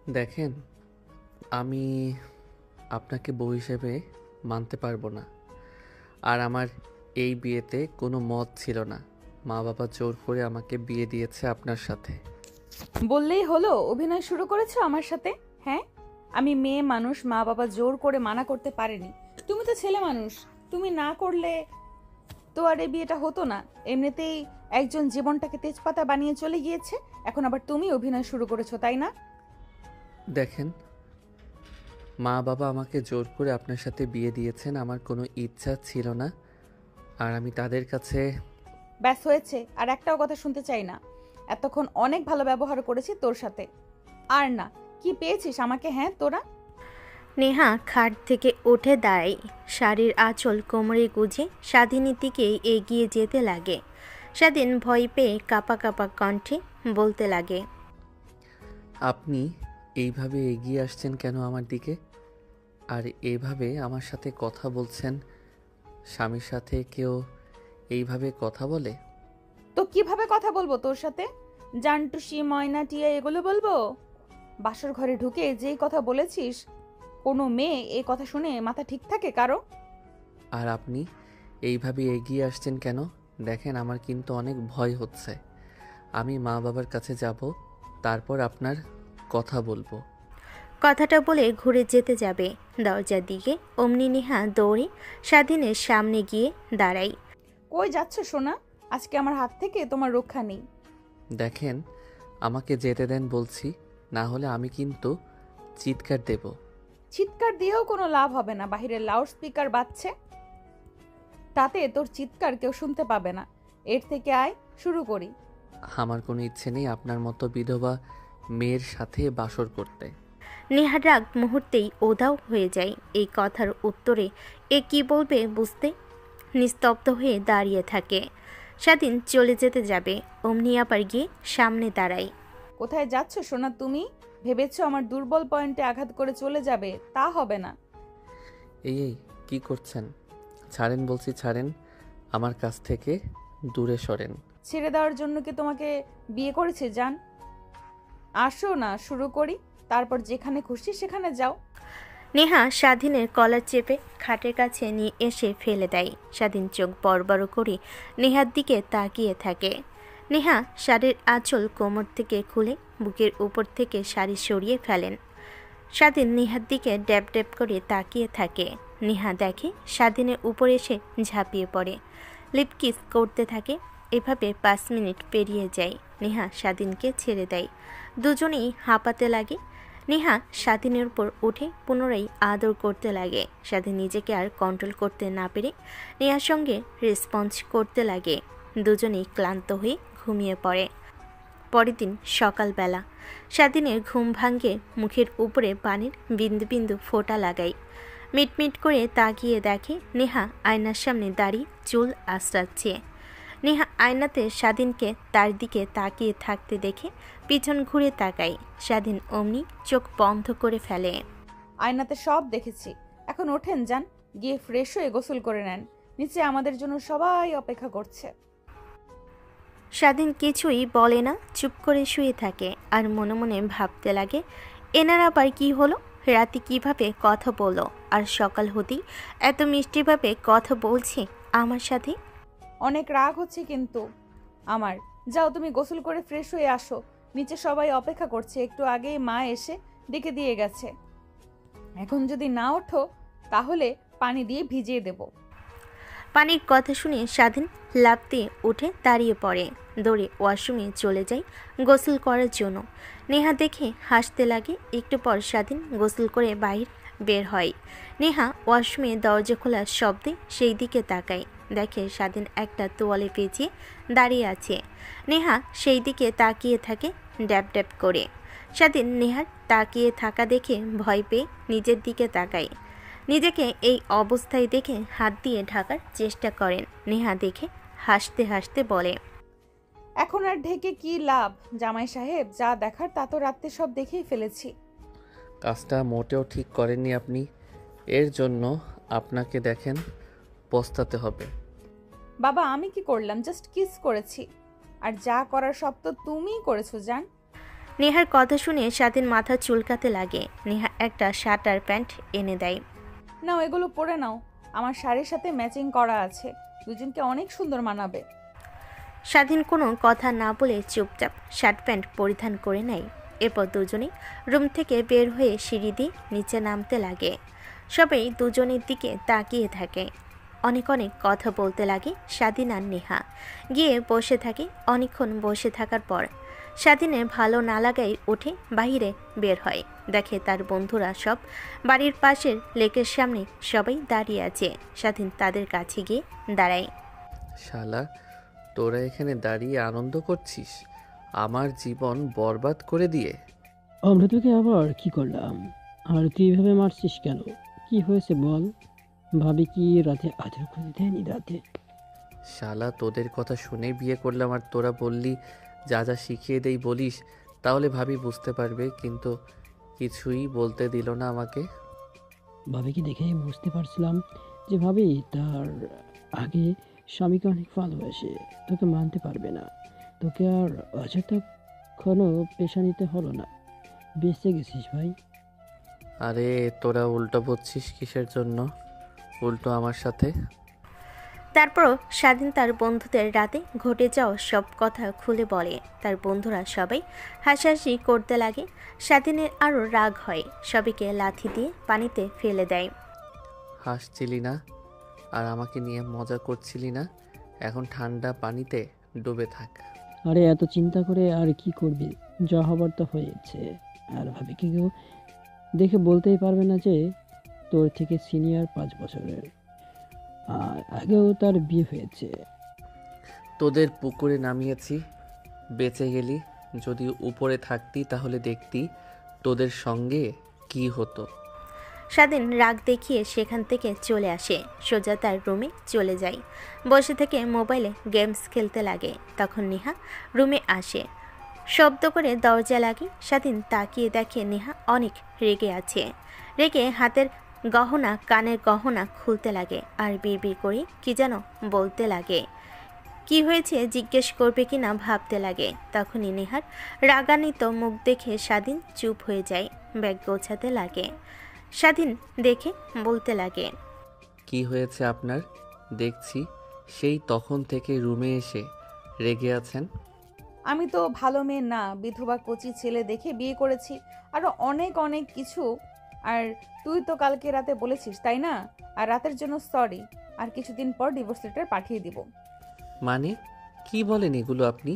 দেখেন, আমি আপনাকে বউ হিসেবে মানতে পারবো না। আর আমার এই বিয়েতে কোনো মত ছিল না। মা বাবা জোর করে আমাকে বিয়ে দিয়েছে আপনার সাথে। বললেই হলো অভিনয় শুরু করেছো আমার সাথে? হ্যাঁ, আমি মেয়ে মানুষ, মা বাবা জোর করে মানা করতে পারেনি। তুমি তো ছেলে মানুষ, তুমি না করলে তো আর এই বিয়েটা হতো না। এমনিতেই একজন জীবনটাকে তেজপাতা বানিয়ে চলে গিয়েছে, এখন আবার তুমি অভিনয় শুরু করেছো, তাই না? দেখেন, মা বাবা আমাকে জোর করে আপনার সাথে বিয়ে দিয়েছেন, আমার কোনো ইচ্ছা ছিল না। আর আমি তাদের কাছে ব্যাস হয়েছে, আর একটাও কথা শুনতে চাই না। এতক্ষণ অনেক ভালো ব্যবহার করেছি তোর সাথে, আর না। কি পেয়েছিস আমাকে, হ্যাঁ তোরা? নেহা খাট থেকে উঠে দাঁড়ায়, শাড়ির আঁচল কোমরে গুজে স্বাধীনের দিকে এগিয়ে যেতে লাগে। স্বাধীন ভয় পেয়ে কাঁপা কাঁপা কণ্ঠে বলতে লাগে, আপনি এইভাবে এগিয়ে আসছেন কেন আমার দিকে? আর এইভাবে আমার সাথে কথা বলছেন? স্বামীর সাথে কেউ এইভাবে কথা বলে? তো কিভাবে কথা বলবো তোর সাথে? জানটুসি, ময়না, টিয়া এগুলো বলবো? বাসর ঘরে ঢুকে যেই কথা বলেছিস, কোনো মেয়ে এই কথা শুনে মাথা ঠিক থাকে কারো? আর আপনি এইভাবে এগিয়ে আসছেন কেন? দেখেন, আমার কিন্তু অনেক ভয় হচ্ছে। আমি মা বাবার কাছে যাব, তারপর আপনার কথা বলবো। কথাটা বলে ঘুরে যেতে যাবে দরজার দিকে, অমনি নেহা দৌড়ে স্বাধীনের সামনে গিয়ে দাঁড়ায়। কই যাচ্ছ সোনা? আজকে আমার হাত থেকে তোমার রক্ষা নেই। দেখেন, আমাকে যেতে দেন বলছি, না হলে আমি কিন্তু চিৎকার দেব। চিৎকার দিয়েও কোনো লাভ হবে না, বাহিরে লাউড স্পিকার বাজছে, তাতে তোর চিৎকার কেউ শুনতে পাবে না। এর থেকে আয়, শুরু করি। আমার কোনো ইচ্ছে নেই আপনার মতো বিধবা মেয়ের সাথে বাসর করতে। নেহার রাগ মুহূর্তেই উধাও হয়ে যায়। এই কথার উত্তরে এ কি বলবে বুঝতে নিস্তব্ধ হয়ে দাঁড়িয়ে থাকে। স্বাধীন চলে যেতে যাবে, অমনি আবার গিয়ে সামনে দাঁড়ায়। কোথায় যাচ্ছ সোনা তুমি? ভেবেছো আমার দুর্বল পয়েন্টে আঘাত করে চলে যাবে? তা হবে না। এই কি করছেন? ছাড়েন বলছি, ছাড়েন। আমার কাছ থেকে দূরে সরেন। ছেড়ে দেওয়ার জন্য কি তোমাকে বিয়ে করেছে জান? আসো না, শুরু করি, তারপর যেখানে খুশি সেখানে যাও। নেহা স্বাধীনের কলার চেপে খাটের কাছে নিয়ে এসে ফেলে দেয়। স্বাধীন চোখ বড় বড় করে নেহার দিকে তাকিয়ে থাকে। নেহা শাড়ির আঁচল কোমর থেকে খুলে বুকের উপর থেকে শাড়ি সরিয়ে ফেলেন। স্বাধীন নেহার দিকে ড্যাব ড্যাব করে তাকিয়ে থাকে। নেহা দেখে স্বাধীনের উপর এসে ঝাঁপিয়ে পড়ে, লিপ কিস করতে থাকে। এভাবে 5 মিনিট পেরিয়ে যায়। নেহা স্বাধীনকে ছেড়ে দেয়। দুজনেই হাঁপাতে লাগে। নেহা স্বাধীনের উপর উঠে পুনরায় আদর করতে লাগে। স্বাধীন নিজেকে আর কন্ট্রোল করতে না পেরে নেহার সঙ্গে রেসপন্স করতে লাগে। দুজনেই ক্লান্ত হয়ে ঘুমিয়ে পড়ে। পরের দিন সকালবেলা স্বাধীনের ঘুম ভাঙ্গে, মুখের উপরে পানির বিন্দু বিন্দু ফোঁটা লাগায়। মিটমিট করে তাকিয়ে দেখে নেহা আয়নার সামনে দাঁড়িয়ে চুল আঁচড়াচ্ছে। নেহা আয়নাতে স্বাধীনকে তার দিকে তাকিয়ে থাকতে দেখে পিছন ঘুরে তাকায়। স্বাধীন অমনি চোখ বন্ধ করে ফেলে। আয়নাতে সব দেখেছি, এখন ওঠেন যান, গিয়ে ফ্রেশ হয়ে গোসল করে নেন। নিচে আমাদের জন্য সবাই অপেক্ষা করছে। স্বাধীন কিছুই বলে না, চুপ করে শুয়ে থাকে আর মনে মনে ভাবতে লাগে, এনার আবার কি হলো? রাতে কিভাবে কথা বললো, আর সকাল হতেই এত মিষ্টিভাবে কথা বলছে আমার সাথে। অনেক রাগ হচ্ছে কিন্তু আমার। যাও তুমি গোসল করে ফ্রেশ হয়ে আসো, নিচে সবাই অপেক্ষা করছে, একটু আগেই মা এসে ডেকে দিয়ে গেছে। এখন যদি না ওঠো তাহলে পানি দিয়ে ভিজিয়ে দেব। পানির কথা শুনে স্বাধীন লাফ দিয়ে উঠে দাঁড়িয়ে পড়ে, দৌড়ে ওয়াশরুমে চলে যায় গোসল করার জন্য। নেহা দেখে হাসতে লাগে। একটু পর স্বাধীন গোসল করে বাইরে বের হয়। নেহা ওয়াশরুমে দরজা খোলার শব্দে সেই দিকে তাকায়, দেখে স্বাধীন একটা তোয়ালে পেঁচিয়ে দাঁড়িয়ে আছে। নেহা সেই দিকে তাকিয়ে থাকে ড্যাব ড্যাব করে। স্বাধীন নেহার তাকিয়ে থাকা দেখে ভয় পেয়ে নিজের দিকে তাকায়। নিজেকে এই অবস্থায় দেখে হাত দিয়ে ঢাকার চেষ্টা করেন। নেহা দেখে হাসতে হাসতে বলে, এখন আর ঢেকে কি লাভ জামাই সাহেব, যা দেখার তা তো রাত্রে সব দেখেই ফেলেছি। কাজটা মোটেও ঠিক করেননি আপনি। এর জন্য আপনাকে দেখেন পস্তাতে হবে। বাবা আমি কি করলাম? জাস্ট কিস করেছি, আর যা করার সব তো তুমিই করেছো জান। নেহার কথা শুনে স্বাধীন মাথা চুলকাতে লাগে। নেহা একটা শার্ট আর প্যান্ট এনে দেয়। নাও এগুলো পরে নাও, আমার শাড়ির সাথে ম্যাচিং করা আছে, দুজনকে অনেক সুন্দর মানাবে। স্বাধীন কোনো কথা না বলে চুপচাপ শার্ট প্যান্ট পরিধান করে নেয়। এরপর দুজনেই রুম থেকে বের হয়ে সিঁড়ি দিয়ে নিচে নামতে লাগে। সবাই দুজনের দিকে তাকিয়ে থাকে। অনেক অনেক কথা বলতে লাগে স্বাধীন আর নেহা। গিয়ে বসে থাকে। অনেকক্ষণ বসে থাকার পর স্বাধীনের ভালো না লাগায় উঠে বাইরে বের হয়। দেখে তার বন্ধুরা সব বাড়ির পাশের লেকের সামনে সবাই দাঁড়িয়ে আছে। স্বাধীন তাদের কাছে গিয়ে দাঁড়ায়। শালা, তোরা এখানে দাঁড়িয়ে আনন্দ করছিস আমার জীবন বরবাদ করে দিয়ে? আমরা তোকে আবার কি করলাম? আর তুই এভাবে মারছিস কেন? কি হয়েছে বল? ভাবি কি রাতে আদর করে দেয়নি রাতে? শালা, তোদের কথা শুনে বিয়ে করলাম আর তোরা বললি যা যা শিখিয়ে দেই বলিস, তাহলে ভাবি বুঝতে পারবে, কিন্তু কিছুই বলতে দিল না আমাকে। ভাবিকে দেখে বুঝতে পারছিলাম যে ভাবি তার আগে স্বামীকে অনেক ভালোবাসে, তোকে মানতে পারবে না। তোকে আর অযথা কোনো পেশা নিতে হলো না, বেঁচে গেছিস ভাই। আরে তোরা উল্টো বুঝছিস কিসের জন্য? উল্টো আমার সাথে। তারপরও স্বাধীন তার বন্ধুদের রাতে ঘটে যাওয়া সব কথা খুলে বলে। তার বন্ধুরা সবাই হাসাহাসি করতে লাগে। স্বাধীনের আরও রাগ হয়, সবাইকে লাথি দিয়ে পানিতে ফেলে দেয়। হাসছিলি না আর আমাকে নিয়ে মজা করছিলি না, এখন ঠান্ডা পানিতে ডুবে থাক। আরে এত চিন্তা করে আর কি করবি? যা হবার তো হয়েছে। আর ভাবিকে কেউ দেখে বলতেই পারবে না যে তোর থেকে সিনিয়র 5 বছরের, আর আগেও তার বিয়ে হয়েছে। তোদের পুকুরে নামিয়েছি, বেঁচে গেলি। যদি উপরে থাকতি তাহলে দেখতি তোদের সঙ্গে কি হতো। স্বাধীন রাগ দেখিয়ে সেখান থেকে চলে আসে, সোজা তার রুমে চলে যায়। বসে থেকে মোবাইলে গেমস খেলতে লাগে। তখন নেহা রুমে আসে, শব্দ করে দরজা লাগে। স্বাধীন তাকিয়ে দেখে নেহা অনেক রেগে আছে। রেগে হাতের গহনা কানের গহনা খুলতে লাগে আর বিড়বিড় করে কি যেন বলতে লাগে। কি হয়েছে জিজ্ঞেস করবে কিনা ভাবতে লাগে। তখনই নেহার রাগান্বিত মুখ দেখে স্বাধীন চুপ হয়ে যায়, ব্যাগ গোছাতে লাগে। স্বাধীন দেখে বলতে লাগে, কি হয়েছে আপনার? দেখছি সেই তখন থেকে রুমে এসে রেগে আছেন। আমি তো ভালো মেয়ে না, বিধবা কচি ছেলে দেখে বিয়ে করেছি, আরো অনেক অনেক কিছু। আর তুই তো কালকে রাতে বলেছিস, তাই না? আর রাতের জন্য সরি, আর কিছুদিন পর ডিভোর্স লেটার পাঠিয়ে দিব। মানে কি বলেন এগুলো আপনি?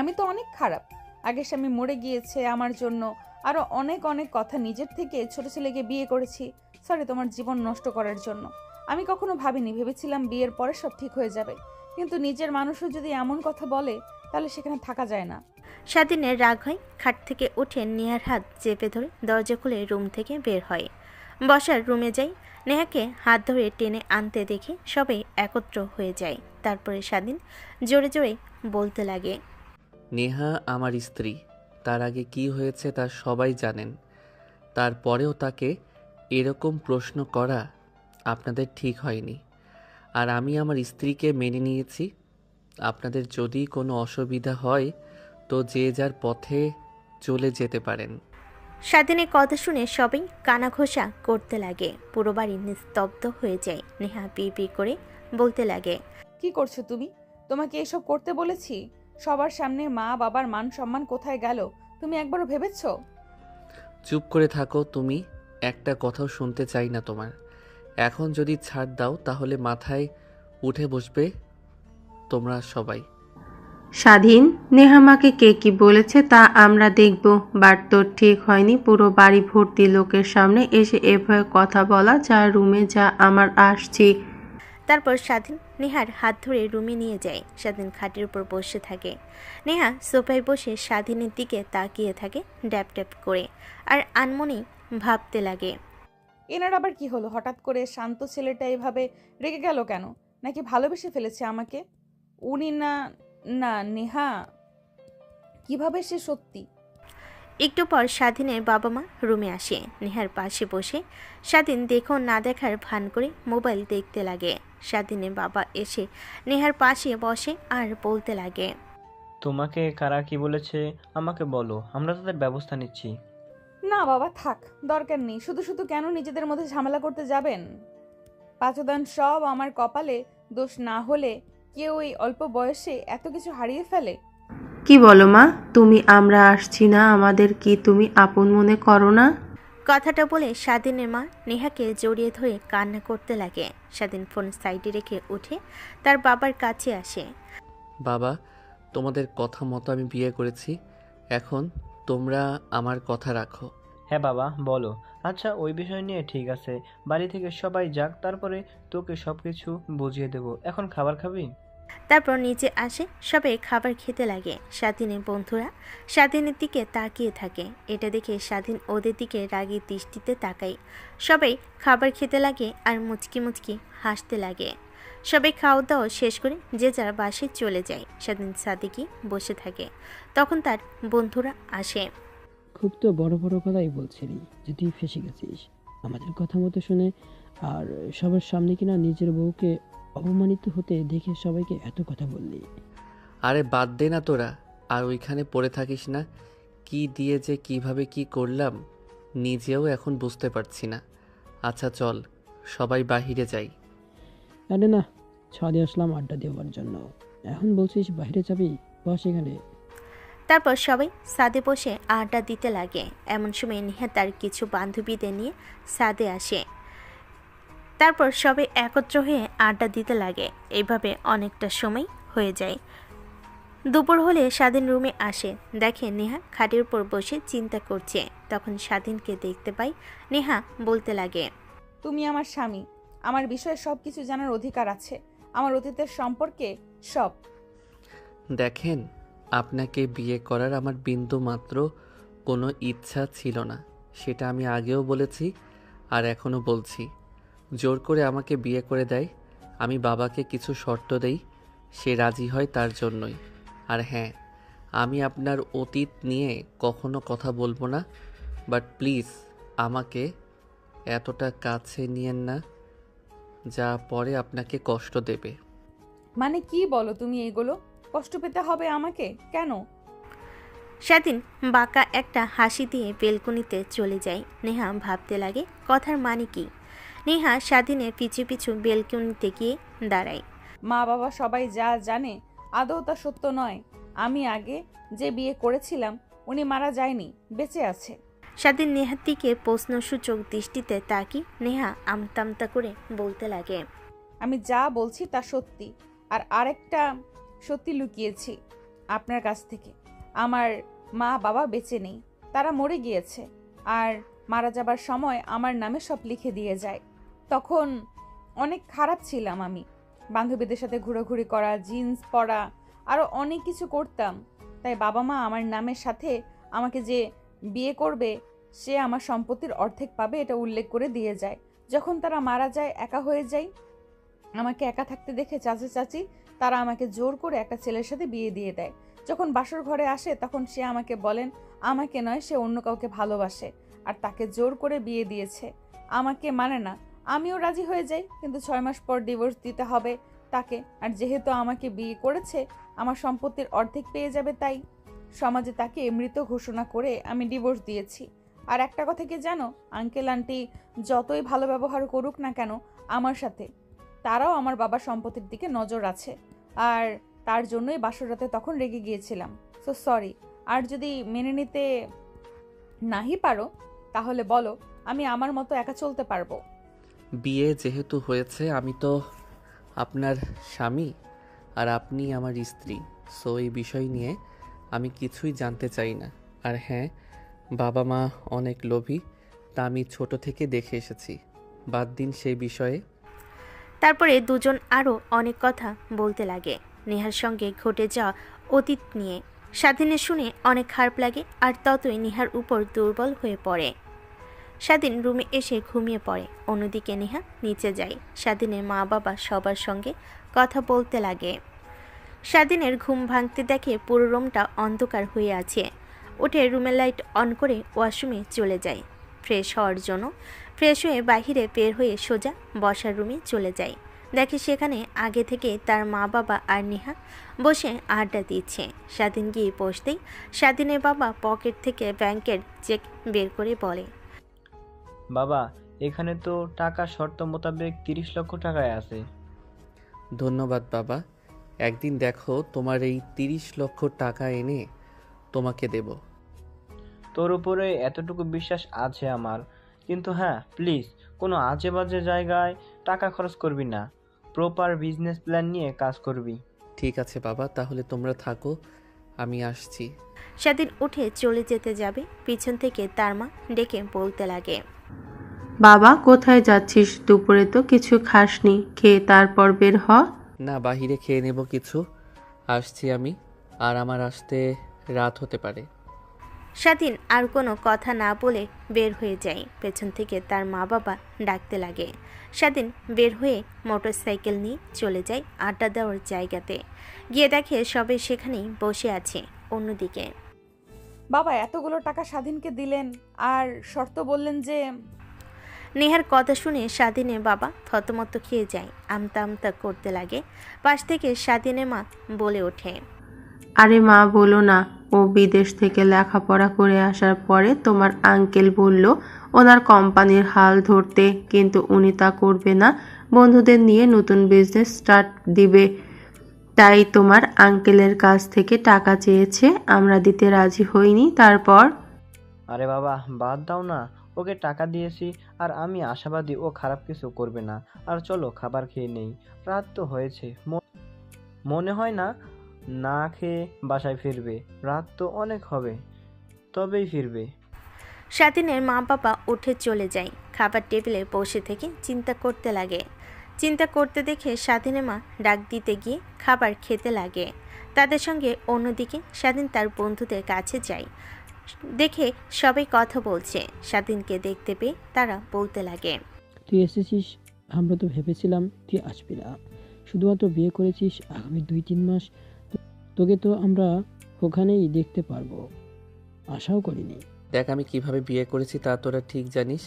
আমি তো অনেক খারাপ, আগের স্বামী মরে গিয়েছে আমার জন্য, আরো অনেক অনেক কথা। নিজের থেকে ছোট ছেলেকে বিয়ে করেছি, সরি তোমার জীবন নষ্ট করার জন্য। আমি কখনো ভাবিনি, ভেবেছিলাম বিয়ের পরে সব ঠিক হয়ে যাবে, কিন্তু নিজের মানুষও যদি এমন কথা বলে তাহলে সেখানে থাকা যায় না। স্বাধীনের রাগ হয়। খাট থেকে উঠে নেহার হাত চেপে ধরে দরজা খুলে রুম থেকে বের হয়। বসার রুমে যাই, নেহাকে হাত ধরে টেনে আনতে দেখে সবাই একত্র হয়ে যায়। তারপরে স্বাধীন জোরে জোরে বলতে লাগে, নেহা আমার স্ত্রী, তার আগে কি হয়েছে তা সবাই জানেন। তারপরেও তাকে এরকম প্রশ্ন করা আপনাদের ঠিক হয়নি। আর আমি আমার স্ত্রীকে মেনে নিয়েছি। আপনাদের যদি কোনো অসুবিধা হয় তো যে যার পথে চলে যেতে পারেন। স্বাধীনের কথা শুনে সবাই কানাঘোষা করতে লাগে। পুরো বাড়ি নিস্তব্ধ হয়ে যায়। নেহা বিড়বিড় করে বলতে লাগে, কি করছো তুমি? তোমাকে এসব করতে বলেছি? সবার সামনে মা বাবার মান সম্মান কোথায় গেল তুমি একবারও ভেবেছো? চুপ করে থাকো তুমি, একটা কথাও শুনতে চাই না তোমার। এখন যদি ছাড় দাও তাহলে মাথায় উঠে বসবে তোমরা সবাই। স্বাধীন, নেহামাকে কে কি বলেছে তা আমরা দেখব, বাট তোর ঠিক হয়নি পুরো বাড়ি ভর্তি লোকের সামনে এসে এভাবে কথা বলা। যা রুমে যা, আমার আসছি। তারপর স্বাধীন নেহার হাত ধরে রুমে নিয়ে যায়। স্বাধীন খাটের উপর বসে থাকে। নেহা সোফায় বসে স্বাধীনের দিকে তাকিয়ে থাকে ড্যাপ ড্যাপ করে, আর আনমনেই ভাবতে লাগে, এনার আবার কি হলো? হঠাৎ করে শান্ত ছেলেটা এভাবে রেগে গেল কেন? নাকি ভালোবেসে ফেলেছে আমাকে? উনি না, না নেহা, কিভাবে সে সত্যি? একটু পর স্বাধীনের বাবা মা রুমে আসে। নেহার পাশে বসে স্বাধীন দেখো না দেখার ভান করে মোবাইল দেখতে লাগে। স্বাধীনের বাবা এসে নেহার পাশে বসে আর বলতে লাগে, তোমাকে কারা কি বলেছে আমাকে বলো, আমরা তাদের ব্যবস্থা নিচ্ছি। না বাবা থাক, দরকার নেই। শুধু শুধু কেন নিজেদের মধ্যে ঝামেলা করতে যাবেন? পাঁচদান সব আমার কপালে, দোষ না হলে কেউ এই অল্প বয়সে এত কিছু হারিয়ে ফেলে? কি বলো মা, তুমি আমরা আসছি না, আমাদের কি তুমি আপন মনে করো না? কথাটা বলে স্বাধীনের মা নেহাকে জড়িয়ে ধরে কান্না করতে লাগে। স্বাধীন ফোন সাইডে রেখে উঠে তার বাবার কাছে আসে। বাবা, তোমাদের কথা মতো আমি বিয়ে করেছি। এখন তোমরা আমার কথা রাখো। হ্যাঁ বাবা বলো। আচ্ছা ওই বিষয় নিয়ে ঠিক আছে, বাড়ি থেকে সবাই যাক, তারপরে তোকে সব কিছু বুঝিয়ে দেবো। এখন খাবার খাবি? তারপর নিচে আসে, সবাই খাবার খেতে লাগে। স্বাধীনের বন্ধুরা স্বাধীনের দিকে তাকিয়ে থাকে। এটা দেখে স্বাধীন ওদের দিকে রাগী দৃষ্টিতে তাকায়। সবাই খাবার খেতে লাগে আর মুচকি মুচকি হাসতে লাগে। সবাই খাওয়া দাওয়া শেষ করে যে যার বাসায় চলে যায়। স্বাধীন সাদিকি বসে থাকে। তখন তার বন্ধুরা আসে। খুব তো বড় বড় কথাই বলছিলি যে তুই ফেসে গেছিস আমাদের কথা মতো শুনে, আর সবার সামনে কিনা নিজের বউকে অপমানিত হতে দেখে সবাইকে এত কথা বললি। আরে বাদ দে না তোরা, আর ওইখানে পড়ে থাকিস না। কি দিয়ে যে কিভাবে কি করলাম নিজেও এখন বুঝতে পারছি না। আচ্ছা চল সবাই বাহিরে যাই। আরে না, ছাদে আসলাম আড্ডা দেওয়ার জন্য, এখন বলছিস বাইরে যাবি? বস এখানে। তারপর সবাই ছাদে বসে আড্ডা দিতে লাগে। এমন সময় নেহা তার কিছু বান্ধবীদের নিয়ে ছাদে আসে। তারপর সবাই একত্র হয়ে আড্ডা দিতে লাগে। এইভাবে অনেকটা সময় হয়ে যায়। দুপুর হলে স্বাধীন রুমে আসে, দেখে নেহা খাটের উপর বসে চিন্তা করছে। তখন স্বাধীনকে দেখতে পাই। নেহা বলতে লাগে, তুমি আমার স্বামী, আমার বিষয়ে সব কিছু জানার অধিকার আছে, আমার অতীতের সম্পর্কে সব। দেখেন, আপনাকে বিয়ে করার আমার বিন্দু মাত্র কোনো ইচ্ছা ছিল না, সেটা আমি আগেও বলেছি আর এখনও বলছি। জোর করে আমাকে বিয়ে করে দেয়, আমি বাবাকে কিছু শর্ত দেই, সে রাজি হয় তার জন্যই। আর হ্যাঁ, আমি আপনার অতীত নিয়ে কখনো কথা বলবো না, বাট প্লিজ আমাকে এতটা কাছে নিয়েন না যা পরে আপনাকে কষ্ট দেবে। মানে কি বলো তুমি এগুলো? কষ্ট পেতে হবে আমাকে কেন? স্বাধীন বাঁকা একটা হাসি দিয়ে বেলকনিতে চলে যায়। নেহা ভাবতে লাগে কথার মানে কি। নেহা স্বাধীনের পিছু পিছু বেলকনিতে গিয়ে দাঁড়ায়। মা বাবা সবাই যা জানে আদৌ তা সত্য নয়। আমি আগে যে বিয়ে করেছিলাম উনি মারা যায়নি, বেঁচে আছে। স্বাধীন নেহার দিকে প্রশ্নসূচক দৃষ্টিতে তাকি নেহা আমতামতা করে বলতে লাগে, আমি যা বলছি তা সত্যি। আর আরেকটা সত্যি লুকিয়েছি আপনার কাছ থেকে। আমার মা বাবা বেঁচে নেই, তারা মরে গিয়েছে। আর মারা যাবার সময় আমার নামে সব লিখে দিয়ে যায়। তখন অনেক খারাপ ছিলাম আমি। বান্ধবীদের সাথে ঘোরাঘুরি করা, জিন্স পরা, আরও অনেক কিছু করতাম। তাই বাবা মা আমার নামের সাথে আমাকে যে বিয়ে করবে সে আমার সম্পত্তির অর্ধেক পাবে এটা উল্লেখ করে দিয়ে যায়। যখন তারা মারা যায়, একা হয়ে যাই, আমাকে একা থাকতে দেখে চাচা চাচি তারা আমাকে জোর করে একটা ছেলের সাথে বিয়ে দিয়ে দেয়। যখন বাসর ঘরে আসে তখন সে আমাকে বলেন আমাকে নয়, সে অন্য কাউকে ভালোবাসে আর তাকে জোর করে বিয়ে দিয়েছে। আমাকে মানে না, আমিও রাজি হয়ে যাই, কিন্তু 6 মাস পর ডিভোর্স দিতে হবে তাকে। আর যেহেতু আমাকে বিয়ে করেছে আমার সম্পত্তির অর্ধেক পেয়ে যাবে, তাই সমাজে তাকে মৃত ঘোষণা করে আমি ডিভোর্স দিয়েছি। আর একটা কথা কি জানো, আঙ্কেল আন্টি যতই ভালো ব্যবহার করুক না কেন আমার সাথে, তারাও আমার বাবার সম্পত্তির দিকে নজর আছে। আর তার জন্যই বাসর রাতে তখন রেগে গিয়েছিলাম। So sorry. আর যদি মেনে নিতে নাহি পারো তাহলে বলো, আমি আমার মতো একা চলতে পারবো। বিয়ে যেহেতু হয়েছে আমি তো আপনার স্বামী আর আপনি আমার স্ত্রী, সো এই বিষয় নিয়ে আমি কিছুই জানতে চাই না। আর হ্যাঁ, বাবা মা অনেক লোভী, তা আমি ছোট থেকে দেখে এসেছি। বাদ দিন সেই বিষয়ে। তারপরে দুজন আরও অনেক কথা বলতে লাগে নেহার সঙ্গে ঘটে যাওয়া অতীত নিয়ে। স্বাধীনের শুনে অনেক খারাপ লাগে আর ততই নেহার উপর দুর্বল হয়ে পড়ে। স্বাধীন রুমে এসে ঘুমিয়ে পড়ে। অন্যদিকে নেহা নিচে যায়। স্বাধীনের মা বাবা সবার সঙ্গে কথা বলতে লাগে। স্বাধীনের ঘুম ভাঙতে দেখে পুরো রুমটা অন্ধকার হয়ে আছে। উঠে রুমের লাইট অন করে ওয়াশরুমে চলে যায় ফ্রেশ হওয়ার জন্য। ফ্রেশ হয়ে বাহিরে বের হয়ে সোজা বসার রুমে চলে যায়। দেখে সেখানে আগে থেকে তার মা বাবা আর নেহা বসে আড্ডা দিচ্ছে। স্বাধীন গিয়ে বসতেই স্বাধীনের বাবা পকেট থেকে ব্যাংকের চেক বের করে বলে, বাবা, এখানে তো টাকা শর্ত মোতাবেক 30 লক্ষ টাকায় আছে। ধন্যবাদ বাবা। একদিন দেখো তোমার এই 30 লক্ষ টাকা এনে তোমাকে দেব। তোর উপরে এতটুকু বিশ্বাস আছে আমার, কিন্তু হ্যাঁ প্লিজ কোনো আজে বাজে জায়গায় টাকা খরচ করবি না। প্রপার বিজনেস প্ল্যান নিয়ে কাজ করবি। ঠিক আছে বাবা, তাহলে তোমরা থাকো, আমি আসছি। স্বাধীন উঠে চলে যেতে যাবে, পিছন থেকে তার মা ডেকে বলতে লাগে, বাবা কোথায় যাচ্ছিস? দুপুরে তো কিছু খাসনি, খেয়ে তারপর বের হ। না, বাহিরে খেয়ে নেব কিছু, আসছি আমি। আর আমার আসতে রাত হতে পারে। স্বাধীন আর কোনো কথা না বলে বের হয়ে যায়। পেছন থেকে তার মা বাবা ডাকতে লাগে। স্বাধীন বের হয়ে মোটরসাইকেল নিয়ে চলে যায় আড্ডা দেওয়ার জায়গাতে। গিয়ে দেখে সবাই সেখানেই বসে আছে। অন্যদিকে বাবা এতগুলো টাকা স্বাধীনকে দিলেন আর শর্ত বললেন যে নেহার কথা শুনে স্বাধীনের বাবা থতমত খেয়ে যায়, আমতা আমতা করতে লাগে। পাশ থেকে স্বাধীনের মা বলে ওঠে, আরে মা বলো না, ও বিদেশ থেকে লেখাপড়া করে আসার পরে তোমার আঙ্কেল বলল ওনার কোম্পানির হাল ধরতে, কিন্তু উনি তা করবে না, বন্ধুদের নিয়ে নতুন বিজনেস স্টার্ট দিবে। তাই তোমার আঙ্কেলের কাছ থেকে টাকা চেয়েছে, আমরা দিতে রাজি হইনি। তারপর আরে বাবা বাদ দাও না, ওকে টাকা দিয়েছি আর আমি আশাবাদী ও খারাপ কিছু করবে না। আর চলো খাবার খেয়ে নেই, রাত তো হয়েছে। মনে হয় না না খেয়ে বাসায় ফিরবে, রাত তো অনেক হবে, তবেই ফিরবে। স্বাধীনের মা বাবা উঠে চলে যায়। খাবার টেবিলে বসে থেকে চিন্তা করতে লাগে। চিন্তা করতে দেখে স্বাধীনের মা ডাক দিতে গিয়ে খাবার খেতে লাগে। তাদের সঙ্গে অন্যদিকে স্বাধীন তার বন্ধুদের কাছে যায়। দেখে সবাই কথা বলছে। স্বাধীনকে দেখতে পেয়ে তারা বলতে লাগে, তুই এসেছিস, আমরা তো ভেবেছিলাম তুই আসবি না। শুধুমাত্র বিয়ে করেছিস, আগামী 2-3 মাস তোকে তো আমরা ওখানেই দেখতে পারবো, আশাও করিনি। দেখ আমি কিভাবে বিয়ে করেছি তা তোরা ঠিক জানিস,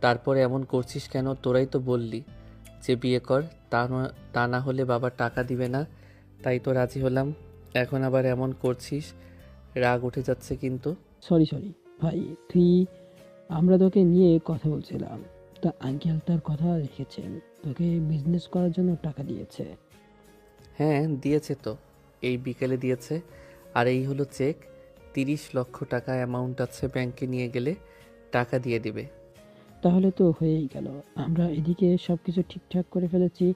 তারপরে এমন করছিস কেন? তোরাই তো বললি যে বিয়ে কর, তা না হলে বাবা টাকা দিবে না, তাই তো রাজি হলাম। এখন আবার এমন করছিস, রাগ উঠে যাচ্ছে কিন্তু। সরি ভাই, আমরা তোকে নিয়ে কথা বলছিলাম। তা আঙ্কেল তার কথা রেখেছেন, তোকে বিজনেস করার জন্য টাকা দিয়েছে। হ্যাঁ দিয়েছে তো, এই বিকেলে দিয়েছে। আর এই হলো চেক, 30 লক্ষ টাকা অ্যামাউন্ট আছে, ব্যাংকে নিয়ে গেলে টাকা দিয়ে দিবে। তাহলে তো হয়েই গেল, আমরা এদিকে সব কিছু ঠিকঠাক করে ফেলেছি,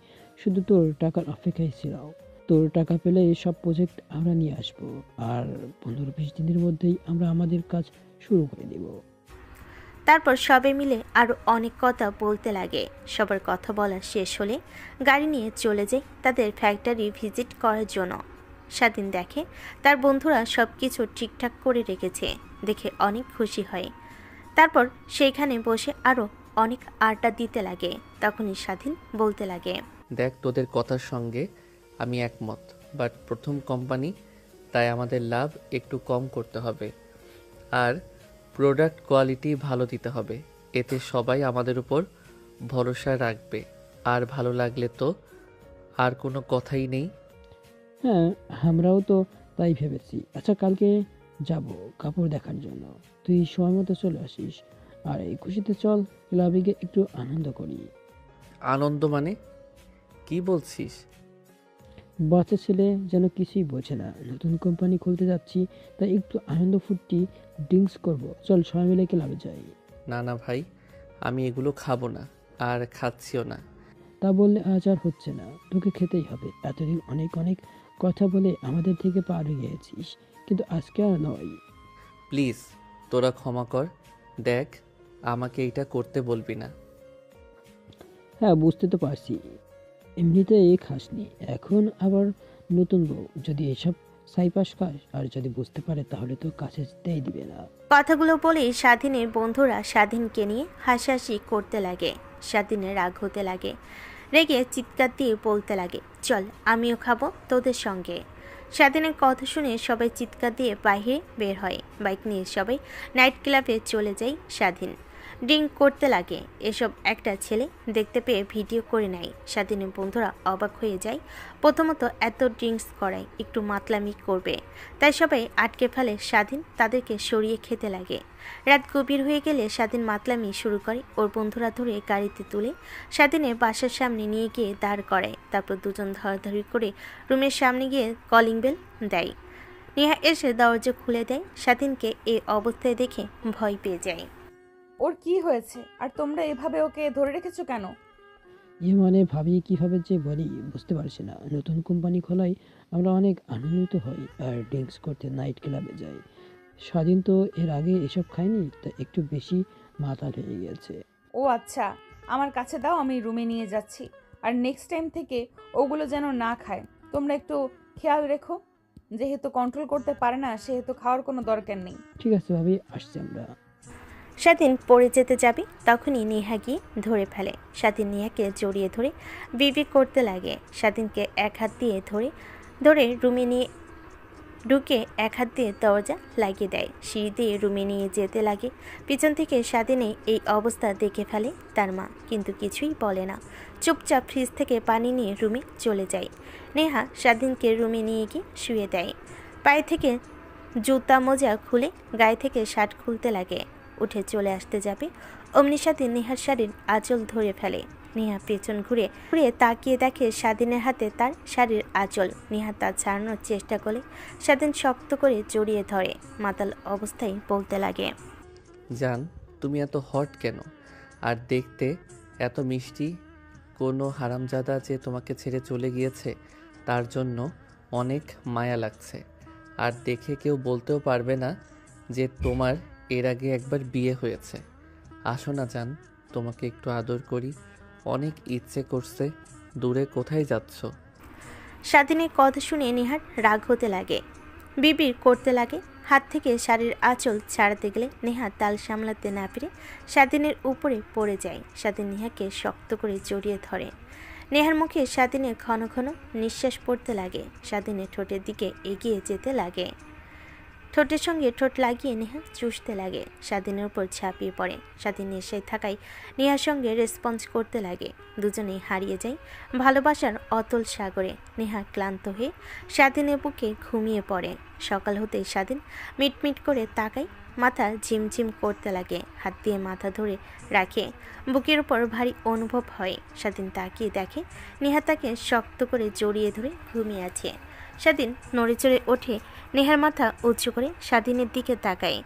শুধু তোর টাকার অপেক্ষায় ছিলাম। তোর টাকা পেলে সব প্রজেক্ট আমরা নিয়ে আসবো, আর 15-20 দিনের মধ্যেই আমরা আমাদের কাজ শুরু করে দেব। তারপর সবাই মিলে আরও অনেক কথা বলতে লাগে। সবার কথা বলা শেষ হলে গাড়ি নিয়ে চলে যায় তাদের ফ্যাক্টরি ভিজিট করার জন্য। স্বাধীন দেখে তার বন্ধুরা সব কিছু ঠিকঠাক করে রেখেছে, দেখে অনেক খুশি হয়। তারপর সেইখানে বসে আরও অনেক আড্ডা দিতে লাগে। তখনই স্বাধীন বলতে লাগে, দেখ তোদের কথার সঙ্গে আমি একমত, বাট প্রথম কোম্পানি, তাই আমাদের লাভ একটু কম করতে হবে, আর প্রোডাক্ট কোয়ালিটি ভালো দিতে হবে, এতে সবাই আমাদের উপর ভরসা রাখবে। আর ভালো লাগলে তো আর কোনো কথাই নেই। হ্যাঁ, আমরাও তো তাই ভেবেছি। আচ্ছা, কালকে যাব কাপড় দেখার জন্য, তুই সময় মতো চলে আসিস। আর এই খুশিতে চল ক্লাবে গিয়ে একটু আনন্দ করি। আনন্দ মানে কি বলছিস? বাচ্চা ছেলে যেন কিছুই বোঝে না, নতুন কোম্পানি খুলতে যাচ্ছি, তাই একটু আনন্দ ফুর্তি ড্রিঙ্কস করব। চল সবাই মিলে ক্লাবে যাই। না না ভাই, আমি এগুলো খাবো না, আর খাচ্ছিও না। তা বললে আজ আর হচ্ছে না, তোকে খেতেই হবে। এতদিন অনেক অনেক কথা বলে আমাদের থেকে পার হয়ে গেছিস, কিন্তু আজকে আর নয়। প্লিজ তোরা ক্ষমা কর, দেখ আমাকে এটা করতে বলবি না। হ্যাঁ, বুঝতে তো পারছি, এমনিতেই খাসনি, এখন আবার নতুন বউ, যদি এসব সাইপাস খাস আর যদি বুঝতে পারে তাহলে তো কাছে যেতেই দিবে না। কথাগুলো বলেই স্বাধীনের বন্ধুরা স্বাধীনকে নিয়ে হাসাহাসি করতে লাগে। স্বাধীনের রাগ হতে লাগে, রেগে চিৎকার দিয়ে বলতে লাগে, চল আমিও খাবো তোদের সঙ্গে। স্বাধীনের কথা শুনে সবাই চিৎকার দিয়ে বাইরে বের হয়। বাইক নিয়ে সবাই নাইট ক্লাবে চলে যায়। স্বাধীন ড্রিঙ্ক করতে লাগে। এসব একটা ছেলে দেখতে পেয়ে ভিডিও করে নেয়। স্বাধীনের বন্ধুরা অবাক হয়ে যায়। প্রথমত এত ড্রিঙ্কস করায় একটু মাতলামি করবে, তাই সবাই আটকে ফেলে স্বাধীন তাদেরকে সরিয়ে খেতে লাগে। রাত গভীর হয়ে গেলে স্বাধীন মাতলামি শুরু করে। ওর বন্ধুরা ধরে গাড়িতে তুলে স্বাধীনের বাসার সামনে নিয়ে গিয়ে দাঁড় করায়। তারপর দুজন ধরাধরি করে রুমের সামনে গিয়ে কলিং বেল দেয়। নেহা এসে দরজা খুলে দেয়। স্বাধীনকে এই অবস্থায় দেখে ভয় পেয়ে যায়। ওর কি হয়েছে আর তোমরা এভাবে ওকে ধরে রেখেছো কেন? মানে ভাবি কিভাবে যে বলি বুঝতে পারছি না। নতুন কোম্পানি খোলায় আমরা অনেক আনন্দিত হই আর ড্রিঙ্কস করতে নাইট ক্লাবে যাই। স্বাধীন তো এর আগে এসব খায়নি, তা একটু বেশি মাতাল হয়ে গেছে। ও আচ্ছা, আমার কাছে দাও, আমি রুমে নিয়ে যাচ্ছি। আর নেক্সট টাইম থেকে ওগুলো যেন না খায়। তোমরা একটু খেয়াল রেখো। যেহেতু কন্ট্রোল করতে পারে না সেহেতু খাওয়ার কোনো দরকার নেই। ঠিক আছে ভাবি, আসছি আমরা। স্বাধীন পড়ে যেতে যাবে, তখনই নেহা গিয়ে ধরে ফেলে। স্বাধীন নেহাকে জড়িয়ে ধরে বিবি করতে লাগে। স্বাধীনকে এক হাত দিয়ে ধরে ধরে রুমে নিয়ে ঢুকে এক হাত দিয়ে দরজা লাগিয়ে দেয়। সিঁড়ি দিয়ে রুমে নিয়ে যেতে লাগে। পিছন থেকে স্বাধীনে এই অবস্থা দেখে ফেলে তার মা, কিন্তু কিছুই বলে না। চুপচাপ ফ্রিজ থেকে পানি নিয়ে রুমে চলে যায়। নেহা স্বাধীনকে রুমে নিয়ে গিয়ে শুয়ে দেয়। পায়ে থেকে জুতা মোজা খুলে গায়ে থেকে শার্ট খুলতে লাগে। উঠে চলে আসতে যাবে, অমনি স্বাধীন নেহার শাড়ির আঁচল ধরে ফেলে। নেহা পেছন ঘুরে ঘুরে তাকিয়ে দেখে স্বাধীনের হাতে তার শাড়ির আঁচল। নেহা তা ছাড়ানোর চেষ্টা করে স্বাধীন শক্ত করে জড়িয়ে ধরে। মাতাল অবস্থায় বলতে লাগে, জান, তুমি এত হট কেন? আর দেখতে এত মিষ্টি। কোনো হারামজাদা যে তোমাকে ছেড়ে চলে গিয়েছে তার জন্য অনেক মায়া লাগছে। আর দেখে কেউ বলতেও পারবে না যে তোমার এর আগে একবার বিয়ে হয়েছে। আসো না জান, তোমাকে একটু আদর করি, অনেক ইচ্ছে করছে। দূরে কোথায় যাচ্ছ? স্বাধীনের কথা শুনে নেহার রাগ হতে লাগে, বিবির করতে লাগে। হাত থেকে শাড়ির আঁচল ছাড়াতে গেলে নেহা তাল সামলাতে না পেরে স্বাধীনের উপরে পড়ে যায়। স্বাধীন নেহাকে শক্ত করে জড়িয়ে ধরে। নেহার মুখে স্বাধীনের ঘন ঘন নিঃশ্বাস পড়তে লাগে। স্বাধীনের ঠোঁটের দিকে এগিয়ে যেতে লাগে। ঠোঁটের সঙ্গে ঠোঁট লাগিয়ে নেহা চুষতে লাগে। স্বাধীনের উপর ঝাঁপিয়ে পড়ে। স্বাধীন নেশায় থাকায় নেহার সঙ্গে রেসপন্স করতে লাগে। দুজনেই হারিয়ে যায় ভালোবাসার অতল সাগরে। নেহা ক্লান্ত হয়ে স্বাধীনের বুকে ঘুমিয়ে পড়ে। সকাল হতেই স্বাধীন মিটমিট করে তাকায়, মাথা ঝিমঝিম করতে লাগে। হাত দিয়ে মাথা ধরে রাখে, বুকের উপর ভারী অনুভব হয়। স্বাধীন তাকিয়ে দেখে নেহা তাকে শক্ত করে জড়িয়ে ধরে ঘুমিয়ে আছে। স্বাধীন নড়ে চড়ে ওঠে, নেহার মাথা উঁচু করে স্বাধীনের দিকে তাকায়।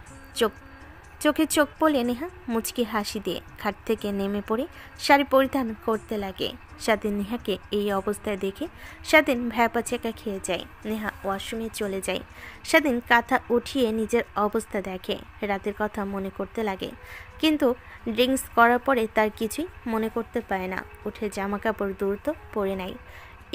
চোখে চোখ পড়ে নেহা মুচকি হাসি দিয়ে খাট থেকে নেমে পড়ে শাড়ি পরিধান করতে লাগে। স্বাধীন নেহাকে এই অবস্থায় দেখে স্বাধীন ভ্যাপা চেকা খেয়ে যায়। নেহা ওয়াশরুমে চলে যায়। স্বাধীন কাঁথা উঠিয়ে নিজের অবস্থা দেখে। রাতের কথা মনে করতে লাগে, কিন্তু ড্রিঙ্কস করার পরে তার কিছুই মনে করতে পারে না। উঠে জামা কাপড় দ্রুত পরে নেয়।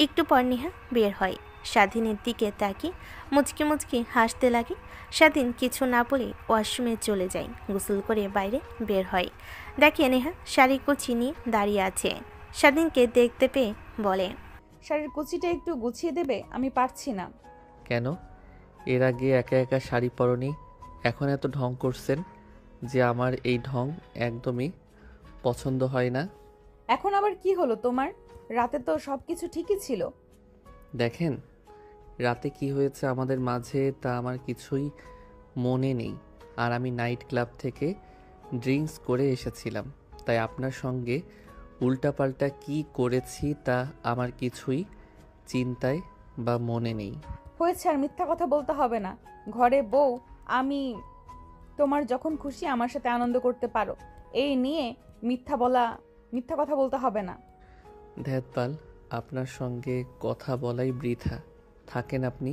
একটু পর নেহা বের হয়। স্বাধীনের দিকে তাকিয়ে মুচকি মুচকি হাসতে লাগে। স্বাধীন কিছু না বলে ওয়াশরুমে চলে যায়। গোসল করে বাইরে বের হয়। দেখে নেহা শাড়ি কুচি নিয়ে দাঁড়িয়ে আছে। স্বাধীনকে দেখতে পেয়ে বলে, শাড়ির কুচিটা একটু গুছিয়ে দেবে? আমি পারছি না। কেন? এর আগে একা একা শাড়ি পরনি, এখন এত ঢং করছেন যে আমার এই ঢং একদমই পছন্দ হয় না। এখন আবার কি হলো তোমার? রাতে তো সব কিছু ঠিকই ছিল। দেখেন, রাতে কি হয়েছে আমাদের মাঝে তা আমার কিছুই মনে নেই। আর আমি নাইট ক্লাব থেকে ড্রিঙ্কস করে এসেছিলাম, তাই আপনার সঙ্গে উল্টাপাল্টা কি করেছি তা আমার কিছুই চিন্তায় বা মনে নেই। হয়েছে, আর মিথ্যা কথা বলতে হবে না। ঘরে বউ আমি। তোমার যখন খুশি আমার সাথে আনন্দ করতে পারো। এই নিয়ে মিথ্যা কথা বলতে হবে না। ধ্যাতপাল, আপনার সঙ্গে কথা বলাই বৃথা। থাকেন আপনি,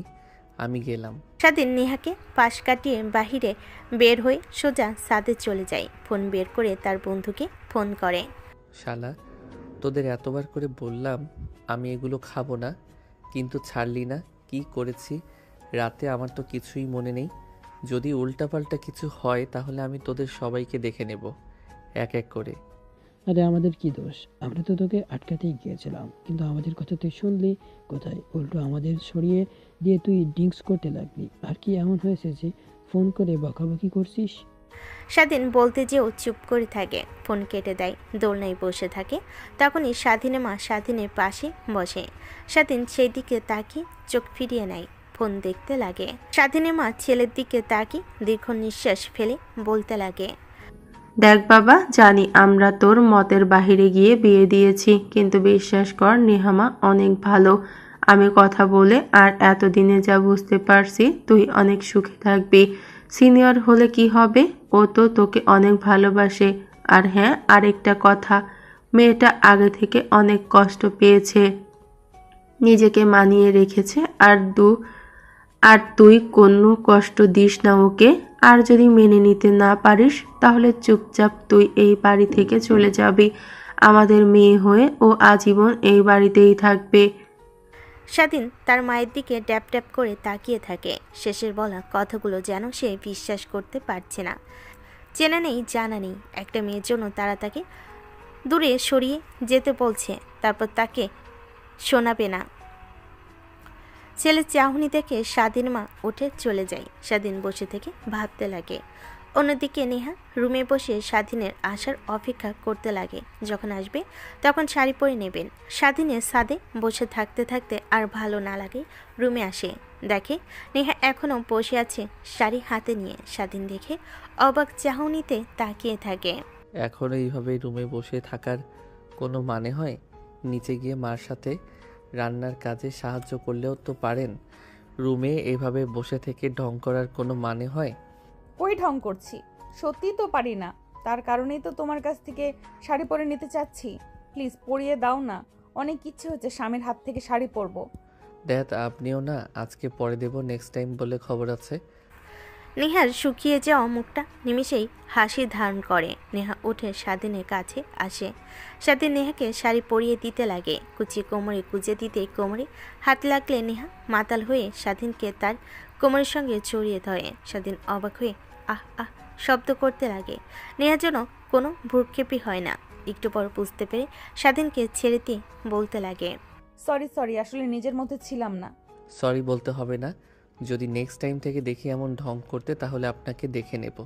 আমি গেলাম। স্বাধীন নেহাকে পাশ কাটিয়ে বাহিরে বের হয়ে সোজা ছাদে চলে যায়। ফোন বের করে তার বন্ধুকে ফোন করে। শালা, তোদের এতবার করে বললাম আমি এগুলো খাবো না, কিন্তু ছাড়লি না। কি করেছি রাতে আমার তো কিছুই মনে নেই। যদি উল্টাপাল্টা কিছু হয় তাহলে আমি তোদের সবাইকে দেখে নেব এক এক করে। আরে আমাদের কি দোষ? আমরা তো তোকে আটকাতেই গিয়েছিলাম, কিন্তু আমাদের কথা তুই শুনলি কোথায়? উল্টো আমাদের সরিয়ে দিয়ে তুই ড্রিঙ্কস করতে লাগলি। আর কি এমন হয়েছে যে ফোন করে বকাবকি করছিস? স্বাধীন বলতে যেও চুপ করে থাকে, ফোন কেটে দেয়, দোলনায় বসে থাকে। তখনই স্বাধীনের মা স্বাধীনের পাশে বসে। স্বাধীন সেই দিকে তাকিয়ে চোখ ফিরিয়ে নেয়, ফোন দেখতে লাগে। স্বাধীনের মা ছেলের দিকে তাকিয়ে দীর্ঘ নিঃশ্বাস ফেলে বলতে লাগে, দেখ বাবা, জানি আমরা তোর মতের বাহিরে গিয়ে বিয়ে দিয়েছি, কিন্তু বিশ্বাস কর নেহামা অনেক ভালো। আমি কথা বলে আর এতদিনে যা বুঝতে পারছি তুই অনেক সুখে থাকবি। সিনিয়র হলে কি হবে, ও তো তোকে অনেক ভালোবাসে। আর হ্যাঁ, আরেকটা কথা, মেয়েটা আগে থেকে অনেক কষ্ট পেয়েছে, নিজেকে মানিয়ে রেখেছে। আর তুই কোনো কষ্ট দিস না ওকে। আর যদি মেনে নিতে না পারিস তাহলে চুপচাপ তুই এই বাড়ি থেকে চলে যাবি। আমাদের মেয়ে হয়ে ও আজীবন এই বাড়িতেই থাকবে। স্বাধীন তার মায়ের দিকে ড্যাপ ড্যাপ করে তাকিয়ে থাকে। শেষের বলা কথাগুলো যেন সে বিশ্বাস করতে পারছে না। চেনা নেই, জানা নেই একটা মেয়ের জন্য তারা তাকে দূরে সরিয়ে যেতে বলছে, তারপর তাকে শোনাবে না। ছেলের চাহনি দেখে স্বাধীন মা উঠে চলে যায়। স্বাধীন বসে থেকে ভাবতে লাগে। অন্যদিকে নেহা রুমে বসে স্বাধীনের আসার অপেক্ষা করতে লাগে। যখন আসবে তখন শাড়ি পরে নেবেন। স্বাধীনের ছাদে বসে থাকতে থাকতে আর ভালো না লাগে রুমে আসে, দেখে নেহা এখনও বসে আছে শাড়ি হাতে নিয়ে। স্বাধীন দেখে অবাক চাহনিতে তাকিয়ে থাকে। এখন এইভাবে রুমে বসে থাকার কোনো মানে হয়? নিচে গিয়ে মার সাথে রান্নার কাজে সাহায্য করলেও তো পারেন। রুমে এভাবে বসে থেকে ঢং করার কোনো মানে হয়? কই ঢং করছি, সত্যিই তো পারি না। তার কারণেই তো তোমার কাছ থেকে শাড়ি পরে নিতে চাচ্ছি। প্লিজ পরিয়ে দাও না, অনেক ইচ্ছে হচ্ছে স্বামীর হাত থেকে শাড়ি পরবো। দ্যাট আপনিও না, আজকে পরে দেব, নেক্সট টাইম বলে খবর আছে। নেহার শুকিয়ে যাওয়া মুখটা নিমেষেই হাসি ধারণ করে। নেহা উঠে স্বাধীনের কাছে আসে। স্বাধীন নেহাকে শাড়ি পরিয়ে দিতে লাগে। কুচিয়ে কোমরে গুজে দিতে কোমরে হাত লাগলে নেহা মাতাল হয়ে স্বাধীনকে তার কোমরের সঙ্গে জড়িয়ে ধরে। স্বাধীন অবাক হয়ে আহ আহ শব্দ করতে লাগে। নেহার জন্য কোনো ভ্রুক্ষেপই হয় না। একটু পর বুঝতে পেরে স্বাধীনকে ছেড়ে দিয়ে বলতে লাগে, সরি, আসলে নিজের মধ্যে ছিলাম না। সরি বলতে হবে না, যদি নেক্সট টাইম থেকে দেখি এমন ঢং করতে তাহলে আপনাকে দেখে নেব।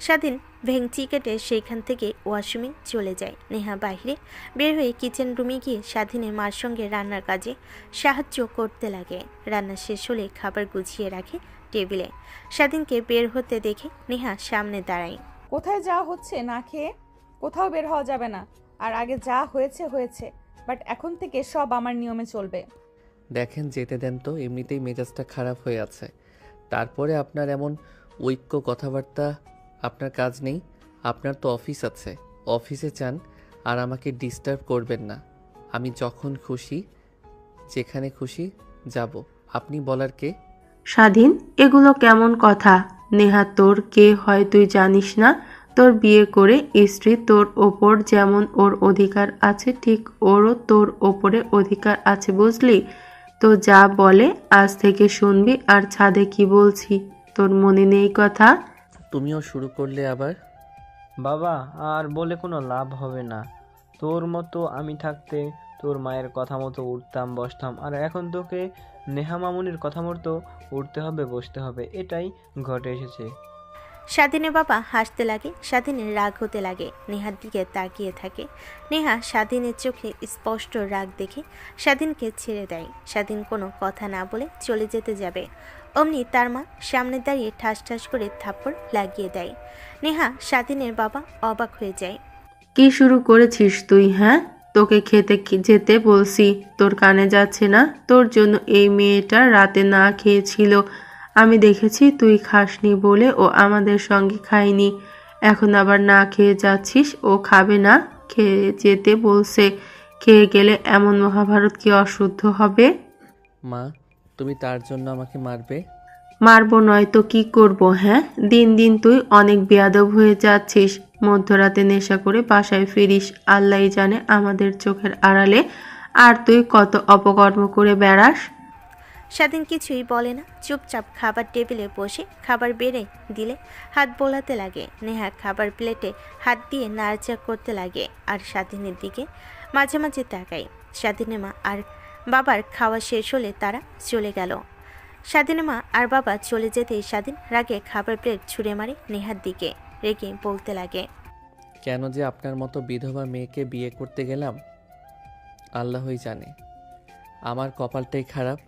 স্বাধীন ভেংচি কেটে সেইখান থেকে ওয়াশরুমে চলে যায়। নেহা বাইরে বের হয়ে কিচেন রুমে গিয়ে স্বাধীনের মার সঙ্গে রান্নার কাজে সাহায্য করতে লাগে। রান্না শেষ হলে খাবার গুছিয়ে রাখে টেবিলে। স্বাধীনকে বের হতে দেখে নেহা সামনে দাঁড়ায়। কোথায় যাওয়া হচ্ছে না খেয়ে? কোথাও বের হওয়া যাবে না। আর আগে যা হয়েছে, বাট এখন থেকে সব আমার নিয়মে চলবে। দেখেন যেতে দেন তো, এমনিতেই মেজাজটা খারাপ হয়ে আছে। তারপরে আপনার এমন ঐক্য কথাবার্তা, আপনার কাজ নেই? আপনার তো অফিস আছে, অফিসে যান। আর আমাকে ডিস্টার্ব করবেন না। আমি যখন খুশি যেখানে খুশি যাব। আপনি বলার কে? স্বাধীন, এগুলো কেমন কথা? নেহা তোর কে হয় তুই জানিস না? তোর বিয়ে করে স্ত্রী, তোর ওপর যেমন ওর অধিকার আছে ঠিক ওরও তোর ওপরে অধিকার আছে, বুঝলি? তো যা বলে আজ থেকে শুনবি। আর ছাদে কি বলছি তোর মনে নেই কথা? তুমিও শুরু করলে আবার। বাবা, আর বলে কোনো লাভ হবে না। তোর মতো আমি থাকতে তোর মায়ের কথা মতো উঠতাম বসতাম, আর এখন তোকে নেহা মামুনির কথা মতো উঠতে হবে বসতে হবে, এটাই ঘটে এসেছে। স্বাধীনের বাবা হাসতে লাগে। স্বাধীনের রাগ হতে লাগে। নেহার দিকে তাকিয়ে থাকে। নেহা স্বাধীনের চোখে স্পষ্ট রাগ দেখে স্বাধীনকে ছেড়ে দেয়। স্বাধীন কোনো কথা না বলে চলে যেতে যাবে, অমনি তার মা সামনে দাঁড়িয়ে ঠাস ঠাস করে থাপ্পড় লাগিয়ে দেয়। নেহা স্বাধীনের বাবা অবাক হয়ে যায়। কি শুরু করেছিস তুই? হ্যাঁ, তোকে খেতে যেতে বলছি, তোর কানে যাচ্ছে না? তোর জন্য এই মেয়েটা রাতে না খেয়েছিল, আমি দেখেছি। তুই খাসনি বলে ও আমাদের সঙ্গে খায়নি, এখন আবার না খেয়ে যাচ্ছিস। ও খাবে না, খেয়ে যেতে বলছে। খেয়ে গেলে এমন মহাভারত কি অশুদ্ধ হবে? মা, তুমি তার জন্য আমাকে মারবে? মারবো নয় তো কি করব? হ্যাঁ, দিন দিন তুই অনেক বেয়াদব হয়ে যাচ্ছিস। মধ্যরাতে নেশা করে বাসায় ফিরিস আল্লাহই জানে আমাদের চোখের আড়ালে, আর তুই কত অপকর্ম করে বেড়াস। স্বাধীন কিছুই বলে না, চুপচাপ খাবার টেবিলে বসে খাবার বেড়ে দিলে হাত বোলাতে লাগে। নেহা খাবার প্লেটে হাত দিয়ে নাড়াচাড়া করতে লাগে আর স্বাধীনের দিকে মাঝে মাঝে তাকায়। স্বাধীনের মা আর বাবার খাওয়া শেষ হলে তারা চলে গেল। স্বাধীনের মা আর বাবা চলে যেতেই স্বাধীন রাগে খাবার প্লেট ছুঁড়ে মারে নেহার দিকে। রেগে বলতে লাগে। কেন যে আপনার মতো বিধবা মেয়েকে বিয়ে করতে গেলাম আল্লাহই জানে। আমার কপালটাই খারাপ।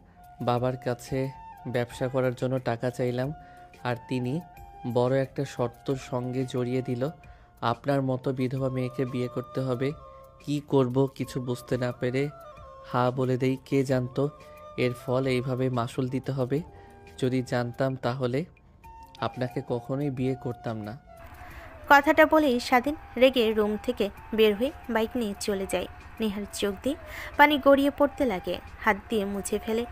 বাবার কাছে ব্যবসা করার জন্য টাকা চাইলাম, আর তিনি বড় একটা শর্তর সঙ্গে জড়িয়ে দিল, আপনার মতো বিধবা মেয়েকে বিয়ে করতে হবে। কি করব কিছু বুঝতে না পেরে হ্যাঁ বলে দেই। কে জানতো এর ফল এইভাবে মাসুল দিতে হবে। যদি জানতাম তাহলে আপনাকে কখনোই বিয়ে করতাম না। কথাটা বলেই স্বাধীন রেগে রুম থেকে বের হয়ে বাইক নিয়ে চলে যায়। নেহার চোখ দিয়ে পানি গড়িয়ে পড়তে লাগে, হাত দিয়ে মুছে ফেলে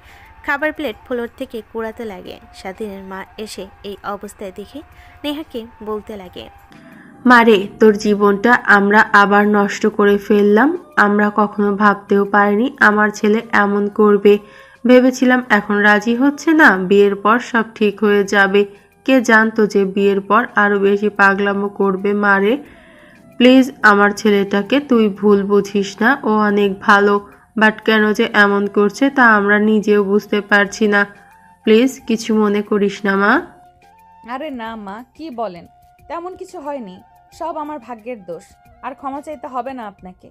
খাবার প্লেট ফ্লোর থেকে কুড়াতে লাগে। স্বাধীনের মা এসে এই অবস্থায় দেখে নেহাকে বলতে লাগে, মারে, তোর জীবনটা আমরা আবার নষ্ট করে ফেললাম। আমরা কখনো ভাবতেও পারিনি আমার ছেলে এমন করবে। ভেবেছিলাম এখন রাজি হচ্ছে না, বিয়ের পর সব ঠিক হয়ে যাবে। কে জানতো যে বিয়ের পর আরো বেশি পাগলামো করবে। মারে প্লিজ, আমার ছেলেটাকে তুই ভুল বুঝিস না, ও অনেক ভালো। বাট কেন যে এমন করছে তা আমরা নিজেও বুঝতে পারছি না। প্লিজ কিছু মনে করিস না মা। আরে না মা, কি বলেন? তেমন কিছু হয়নি, সব আমার ভাগ্যের দোষ। আর ক্ষমা চাইতে হবে না আপনাকে।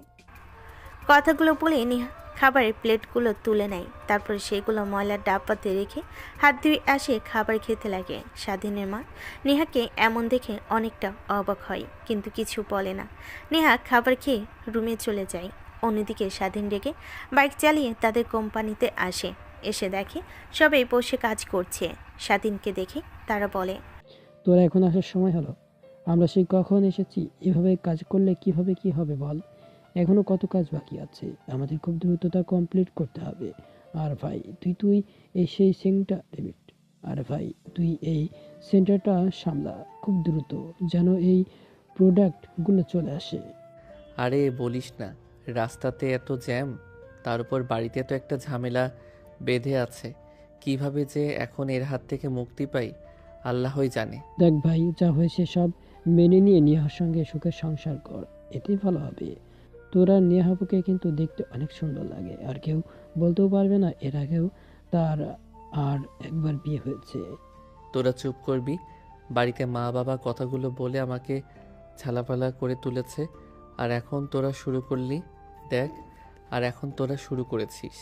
কথাগুলো বলে নেহা খাবারের প্লেটগুলো তুলে নেয়। তারপর সেগুলো ময়লার ডাব্বাতে রেখে হাত ধুয়ে আসে খাবার খেতে লাগে। স্বাধীনের মা নেহাকে এমন দেখে অনেকটা অবাক হয়, কিন্তু কিছু বলে না। নেহা খাবার খেয়ে রুমে চলে যায়। অন্যদিকে স্বাধীন রেগে বাইক চালিয়ে তাদের কোম্পানিতে আসে। এসে দেখে সবাই বসে কাজ করছে। স্বাধীনকে দেখে তারা বলে, তোরা এখন আসার সময় হলো? আমরা সেই কখন এসেছি। এভাবে কাজ করলে কিভাবে কি হবে বল? এখনো কত কাজ বাকি আছে, আমাদের খুব দ্রুততা কমপ্লিট করতে হবে। আর ভাই তুই এই সেই সেন্টার ডেভিড, আর ভাই তুই এই সেন্টারটা সামলা খুব দ্রুত, যেন এই প্রোডাক্টগুলো চলে আসে। আরে বলিস না, রাস্তাতে এত জ্যাম, তার উপর বাড়িতে তো একটা ঝামেলা বেঁধে আছে। কিভাবে যে এখন এর হাত থেকে মুক্তি পাই আল্লাহই জানে। দেখ ভাই, যা হয়েছে সব মেনে নিয়ে নেহার সঙ্গে সুখের সংসার কর, এতেই ভালো হবে। তোরা নেহাবুকে কিন্তু দেখতে অনেক সুন্দর লাগে, আর কেউ বলতেও পারবে না এর আগেও তার আর একবার বিয়ে হয়েছে। তোরা চুপ করবি। বাড়িতে মা বাবা কথাগুলো বলে আমাকে ঝালাপালা করে তুলেছে, আর এখন তোরা শুরু করলি। দেখ, আর এখন তোরা শুরু করেছিস।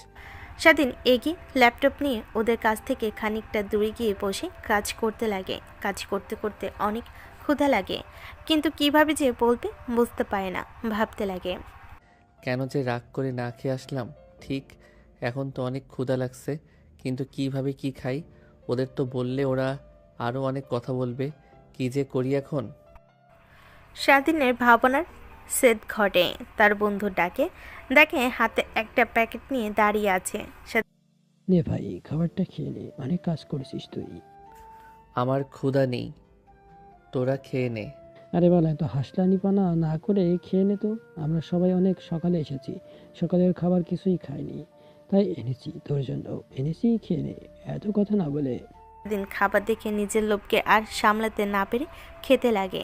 স্বাধীন এগিয়ে ল্যাপটপ নিয়ে ওদের কাছ থেকে খানিকটা দূরে গিয়ে বসে কাজ করতে লাগে। কাজ করতে করতে অনেক ক্ষুধা লাগে, কিন্তু কিভাবে যে বলবে বুঝতে পারে না, ভাবতে লাগে। কেন যে রাগ করে না খেয়ে আসলাম। ঠিক এখন তো অনেক ক্ষুধা লাগছে, কিন্তু কিভাবে কি খাই? ওদের তো বললে ওরা আরও অনেক কথা বলবে। কি যে করি এখন। স্বাধীনের ভাবনার সেদ ঘটে। তার বন্ধু ডাকে, দেখে হাতে একটা প্যাকেট নিয়ে দাঁড়িয়ে আছে। নে ভাই, খাবারটা খেয়ে নে, অনেক কাজ করেছিস তুই। আমার ক্ষুধা নেই, তোরা খেয়ে নে। আরে বল, এত হাসলানিপানা না করে খেয়ে নে তো। আমরা সবাই অনেক সকালে এসেছি, সকালের খাবার কিছুই খাইনি, তাই এনেছি তোর জন্য, এনেছি, খেয়ে নে। এত কথা না বলে। স্বাধীন খাবার দেখে নিজের লোভকে আর সামলাতে না পেরে খেতে লাগে।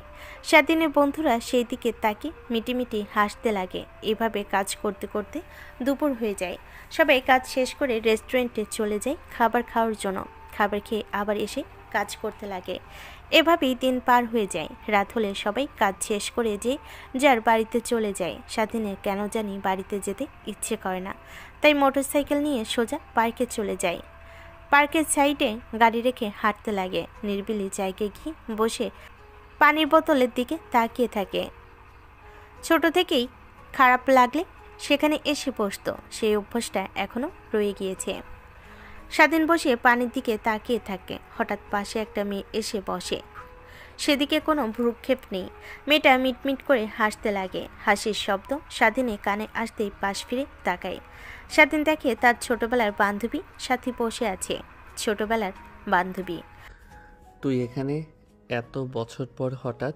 স্বাধীনের বন্ধুরা সেই দিকে তাকিয়ে মিটিমিটি হাসতে লাগে। এভাবে কাজ করতে করতে দুপুর হয়ে যায়। সবাই কাজ শেষ করে রেস্টুরেন্টে চলে যায় খাবার খাওয়ার জন্য। খাবার খেয়ে আবার এসে কাজ করতে লাগে। এভাবেই দিন পার হয়ে যায়। রাত হলে সবাই কাজ শেষ করে যে যার বাড়িতে চলে যায়। স্বাধীনের কেন জানি বাড়িতে যেতে ইচ্ছে করে না, তাই মোটরসাইকেল নিয়ে সোজা পার্কে চলে যায়। পার্কের সাইডে গাড়ি রেখে হাঁটতে লাগে। নিরিবিলি জায়গায় গিয়ে বসে পানির বোতলের দিকে তাকিয়ে থাকে। ছোট থেকেই খারাপ লাগলে সেখানে এসে বসতো, সেই অভ্যাসটা এখনো রয়ে গিয়েছে। স্বাধীন বসে পানির দিকে তাকিয়ে থাকে। হঠাৎ পাশে একটা মেয়ে এসে বসে। সেদিকে কোনো ভ্রুক্ষেপ নেই। মেয়েটা মিটমিট করে হাসতে লাগে। হাসির শব্দ স্বাধীনে কানে আসতেই পাশ ফিরে তাকায়। স্বাধীন দেখে তার ছোটবেলার বান্ধবী সাথী বসে আছে। ছোটবেলার বান্ধবী। তুই এখানে এত বছর পর হঠাৎ?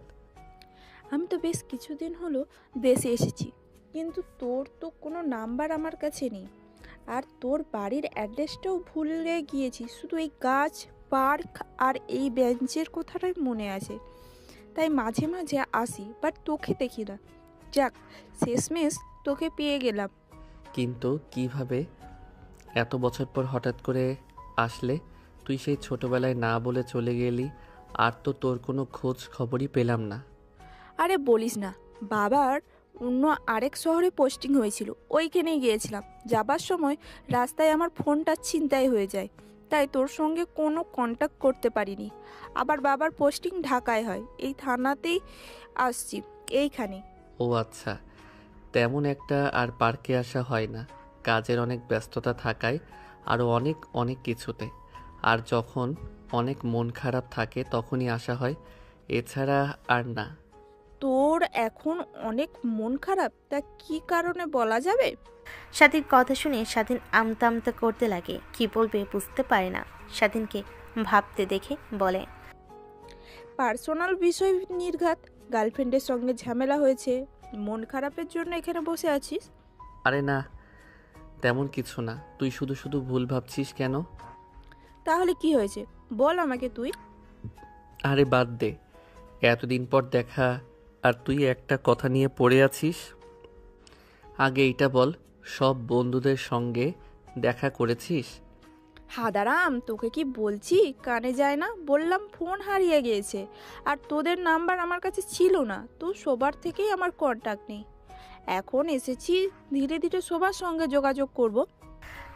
আমি তো বেশ কিছুদিন হলো দেশে এসেছি, কিন্তু তোর তো কোনো নাম্বার আমার কাছে নেই, আর তোর বাড়ির অ্যাড্রেসটাও ভুলে গিয়েছি। শুধু এই গাছ, পার্ক আর এই বেঞ্চের কথাটাই মনে আছে, তাই মাঝে মাঝে আসি, বাট তোকে দেখি না। যাক, শেষমেশ তোকে পেয়ে গেলাম। কিন্তু কিভাবে এত বছর পর হঠাৎ করে আসলে? তুই সেই ছোটবেলায় না বলে চলে গেলি, আর তো তোর কোনো খোঁজ খবরই পেলাম না। আরে বলিস না, বাবার অন্য আরেক শহরে পোস্টিং হয়েছিল, ওইখানেই গিয়েছিলাম। যাবার সময় রাস্তায় আমার ফোনটা ছিনতাই হয়ে যায়, তাই তোর সঙ্গে কোনো কন্ট্যাক্ট করতে পারিনি। আবার বাবার পোস্টিং ঢাকায় হয়, এই থানাতেই আসছি, এইখানে। ও আচ্ছা, তেমন একটা আর পার্কে আসা হয় না, কাজের অনেক ব্যস্ততা থাকায় আরও অনেক অনেক কিছুতে। আর যখন অনেক মন খারাপ থাকে তখনই আসা হয়, এছাড়া আর না। তোর এখন অনেক মন খারাপ, তা কি কারণে বলা যাবে? স্বাধীন কথা শুনে স্বাধীন আমতা আমতা করতে লাগে, কি বলবে বুঝতে পারে না। স্বাধীনকে ভাবতে দেখে বলে, পার্সোনাল বিষয় নির্ঘাত, গার্লফ্রেন্ডের সঙ্গে ঝামেলা হয়েছে, মন খারাপের জন্য এখানে বসে আছিস? আরে না, তেমন কিছু না। তুই শুধু শুধু ভুল ভাবছিস কেন? তাহলে কি হয়েছে বল আমাকে তুই। আরে বাদ দে, এতদিন পর দেখা আর তুই একটা কথা নিয়ে পড়ে আছিস। আগে এইটা বল, সব বন্ধুদের সঙ্গে দেখা করেছিস? হাদারাম, তোকে কি বলছি কানে যায় না? বললাম ফোন হারিয়ে গিয়েছে, আর তোদের নাম্বার আমার কাছে ছিল না, তো সবার থেকেই আমার কন্ট্যাক্ট নেই। এখন এসেছি, ধীরে ধীরে সবার সঙ্গে যোগাযোগ করব।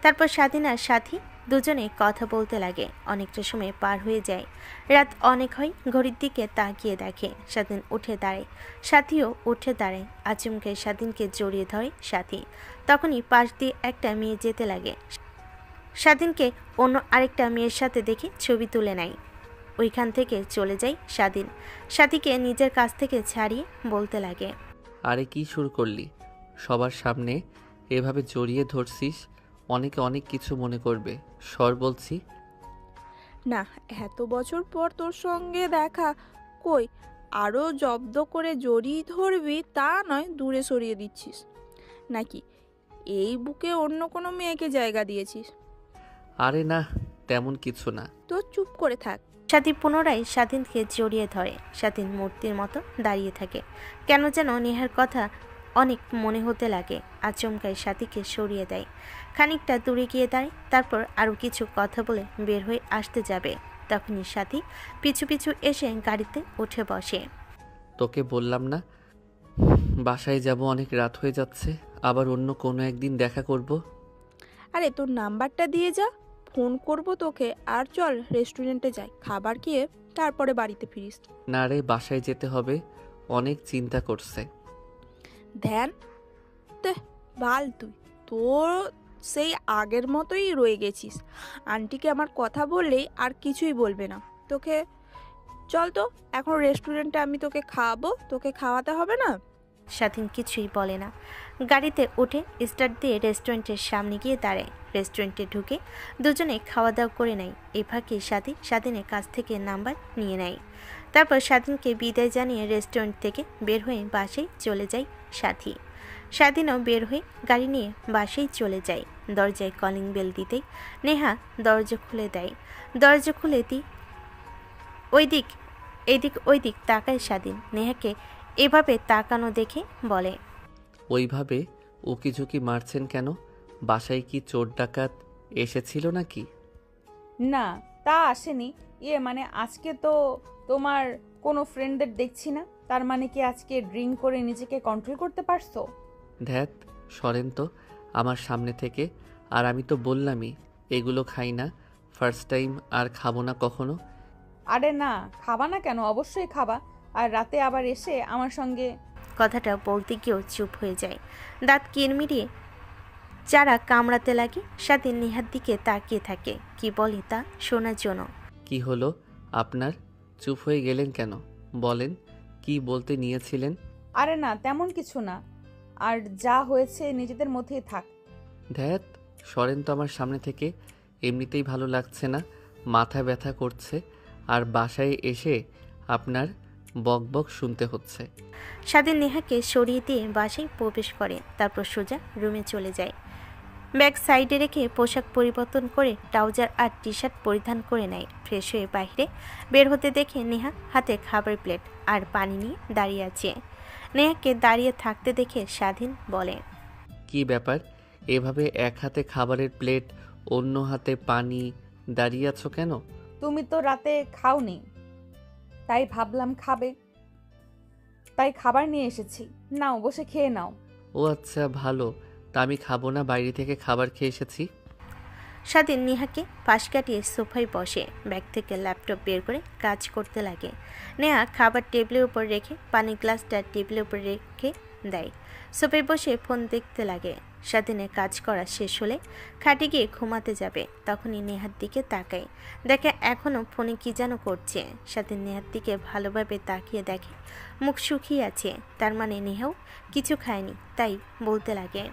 তারপর স্বাধীন আর সাথী দুজনে কথা বলতে লাগে। অনেকটা সময় পার হয়ে যায়, রাত অনেক হয়। ঘড়ির দিকে তাকিয়ে দেখে স্বাধীন উঠে দাঁড়ায়, সাথীও উঠে দাঁড়ায়। আচমকে স্বাধীনকে জড়িয়ে ধরে সাথী। তখনই পাশ দিয়ে একটা মেয়ে যেতে লাগে। স্বাধীনকে অন্য আরেকটা মেয়ের সাথে দেখে ছবি তুলে নেয়। ওইখান থেকে চলে যায় স্বাধীন। সাথীকে নিজের কাছ থেকে ছাড়িয়ে বলতে লাগে, আরে কি শুরু করলি? সবার সামনে এভাবে জড়িয়ে ধরছিস, অনেকে অনেক কিছু মনে করবে। সর বলছি। না, এত বছর পর তোর সঙ্গে দেখা, কই আরও জব্দ করে জড়িয়ে ধরবি তা নয়, দূরে সরিয়ে দিচ্ছিস নাকি? এই বুকে অন্য কোনো মেয়েকে জায়গা দিয়েছিস? আরে না, তেমন কিছু না। তো চুপ করে থাক। সাথী পুনরায় স্বাধীনকে জড়িয়ে ধরে। স্বাধীন মূর্তির মতো দাঁড়িয়ে থাকে। কেন যেন নেহার কথা অনেক মনে হতে লাগে। আচমকায় সাথীকে সরিয়ে দেয়, খানিকটা দূরে গিয়ে দাঁড়ায়। তারপর আরও কিছু কথা বলে বের হয়ে আসতে যাবে, তখনই সাথী পিছু পিছু এসে গাড়িতে উঠে বসে। তোকে বললাম না বাসায় যাব, অনেক রাত হয়ে যাচ্ছে, আবার অন্য কোনো একদিন দেখা করব। আরে তোর নাম্বারটা দিয়ে যা, ফোন করব তোকে। আর চল রেস্টুরেন্টে যাই, খাবার খেয়ে তারপরে বাড়িতে ফিরিস। না রে, বাসায় যেতে হবে, অনেক চিন্তা করছে। ধ্যান তে বাল, তুই তোর সেই আগের মতোই রয়ে গেছিস। আন্টিকে আমার কথা বললেই আর কিছুই বলবে না তোকে। চল তো, এখন রেস্টুরেন্টে আমি তোকে খাওয়াবো, তোকে খাওয়াতে হবে না? স্বাধীন কিছুই বলে না। গাড়িতে উঠে স্টার্ট দিয়ে রেস্টুরেন্টের সামনে গিয়ে দাঁড়ায়। রেস্টুরেন্টে ঢুকে দুজনে খাওয়া দাওয়া করে নেয়। এই ফাঁকে স্বাধীনের কাছ থেকে নাম্বার নিয়ে নেয়। তারপর স্বাধীনকে বিদায় জানিয়ে রেস্টুরেন্ট থেকে বের হয়ে বাসেই চলে যায় সাথী। স্বাধীনও বের হয়ে গাড়ি নিয়ে বাসেই চলে যায়। দরজায় কলিং বেল দিতেই নেহা দরজা খুলে দেয়। দরজা খুলে ওই দিক তাকায় স্বাধীন। নেহাকে এভাবে তাকানো দেখে বলে, ওইভাবে উকিঝুঁকি মারছেন কেন? বাসায় কি চোর ডাকাত এসেছিল নাকি? না, তা আসেনি। মানে আজকে তো তোমার কোনো ফ্রেন্ডদের দেখছি না, তার মানে কি আজকে ড্রিঙ্ক করে নিজেকে কন্ট্রোল করতে পারছো? ধ্যাত, সরেন তো আমার সামনে থেকে। আর আমি তো বললামই এগুলো খাই না, ফার্স্ট টাইম, আর খাবো না কখনো। আরে না, খাবা না কেন? অবশ্যই খাবা। আর রাতে আবার এসে আমার সঙ্গে। কথাটা বলতে গিয়েও চুপ হয়ে যায়। দাঁত কিরমিরিয়ে যারা কামড়াতে লাগে। স্বাধীন নেহার দিকে তাকিয়ে থাকে, কি বলে তা শোনার জন্য। কি হলো আপনার? চুপ হয়ে গেলেন কেন? বলেন, কি বলতে নিয়েছিলেন? আরে না, তেমন কিছু না। আর যা হয়েছে নিজেদের মধ্যেই থাক। ধ্যাত, সরেন তো আমার সামনে থেকে। এমনিতেই ভালো লাগছে না, মাথা ব্যথা করছে, আর বাসায় এসে আপনার বকবক শুনতে হচ্ছে। স্বাধীন নেহাকে সরিয়ে দিয়ে বাসায় প্রবেশ করে। তারপর সোজা রুমে চলে যায়। ব্যাগ সাইডে রেখে পোশাক পরিবর্তন করে ট্রাউজার আর টি শার্ট পরিধান করে নেয়। ফ্রেশ হয়ে বাইরে বের হতে দেখে নেহা হাতে খাবার প্লেট আর পানি নিয়ে দাঁড়িয়ে আছে। নেহাকে দাঁড়িয়ে থাকতে দেখে স্বাধীন বলে, কি ব্যাপার, এভাবে এক হাতে খাবারের প্লেট, অন্য হাতে পানি, দাঁড়িয়ে আছো কেন? তুমি তো রাতে খাওনি। তাই ভাবলাম খাবে, তাই খাবার নিয়ে এসেছি। নাও, বসে খেয়ে নাও। ও আচ্ছা, ভালো। তা আমি খাবো না, বাইরে থেকে খাবার খেয়ে এসেছি। স্বাধীন নেহাকে পাশ কাটিয়ে সোফায় বসে ব্যাগ থেকে ল্যাপটপ বের করে কাজ করতে লাগে। নেহা খাবার টেবিলের উপর রেখে পানির গ্লাসটা টেবিলের উপর রেখে দেয়। সোফায় বসে ফোন দেখতে লাগে। স্বাধীনের কাজ করা শেষ হলে খাটে গিয়ে ঘুমাতে যাবে, তখনই নেহার দিকে তাকায়। দেখে এখনও ফোনে কি যেন করছে। স্বাধীন নেহার দিকে ভালোভাবে তাকিয়ে দেখে মুখ শুকিয়ে আছে, তার মানে নেহাও কিছু খায়নি। তাই বলতে লাগে,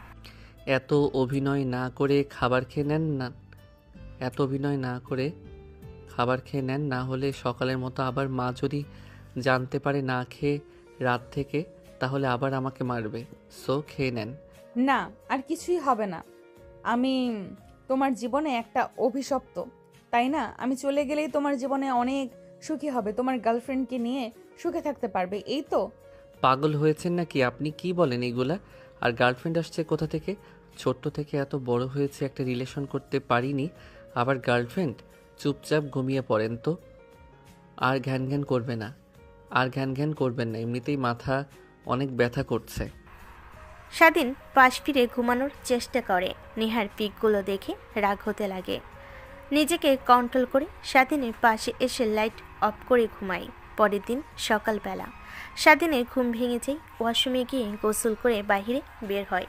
এত অভিনয় না করে খাবার খেয়ে নেন না, এত অভিনয় না করে খাবার খেয়ে নেন, না হলে সকালের মতো আবার মা যদি জানতে পারে না খেয়ে রাত থেকে, তাহলে আবার আমাকে মারবে। সো খেয়ে নেন। না, আর কিছুই হবে না। আমি তোমার জীবনে একটা অভিশপ্ত, তাই না? আমি চলে গেলেই তোমার জীবনে অনেক সুখী হবে, তোমার গার্লফ্রেন্ডকে নিয়ে সুখে থাকতে পারবে, এই তো। পাগল হয়েছেন নাকি আপনি? কি বলেন এগুলা? আর গার্লফ্রেন্ড আসছে কোথা থেকে? ছোট্ট থেকে এত বড় হয়েছে, একটা রিলেশন করতে পারিনি, আবার গার্লফ্রেন্ড? চুপচাপ ঘুমিয়ে পড়েন তো। আর ঘ্যান ঘ্যান করবে না, আর ঘ্যান ঘ্যান করবেন না, এমনিতেই মাথা অনেক ব্যথা করছে। স্বাধীন পাশ ফিরে ঘুমানোর চেষ্টা করে। নেহার পিকগুলো দেখে রাগ হতে লাগে। নিজেকে কন্ট্রোল করে স্বাধীনের পাশে এসে লাইট অফ করে ঘুমায়। পরের দিন সকালবেলা স্বাধীনের ঘুম ভেঙে যায়। ওয়াশরুমে গিয়ে গোসল করে বাইরে বের হয়।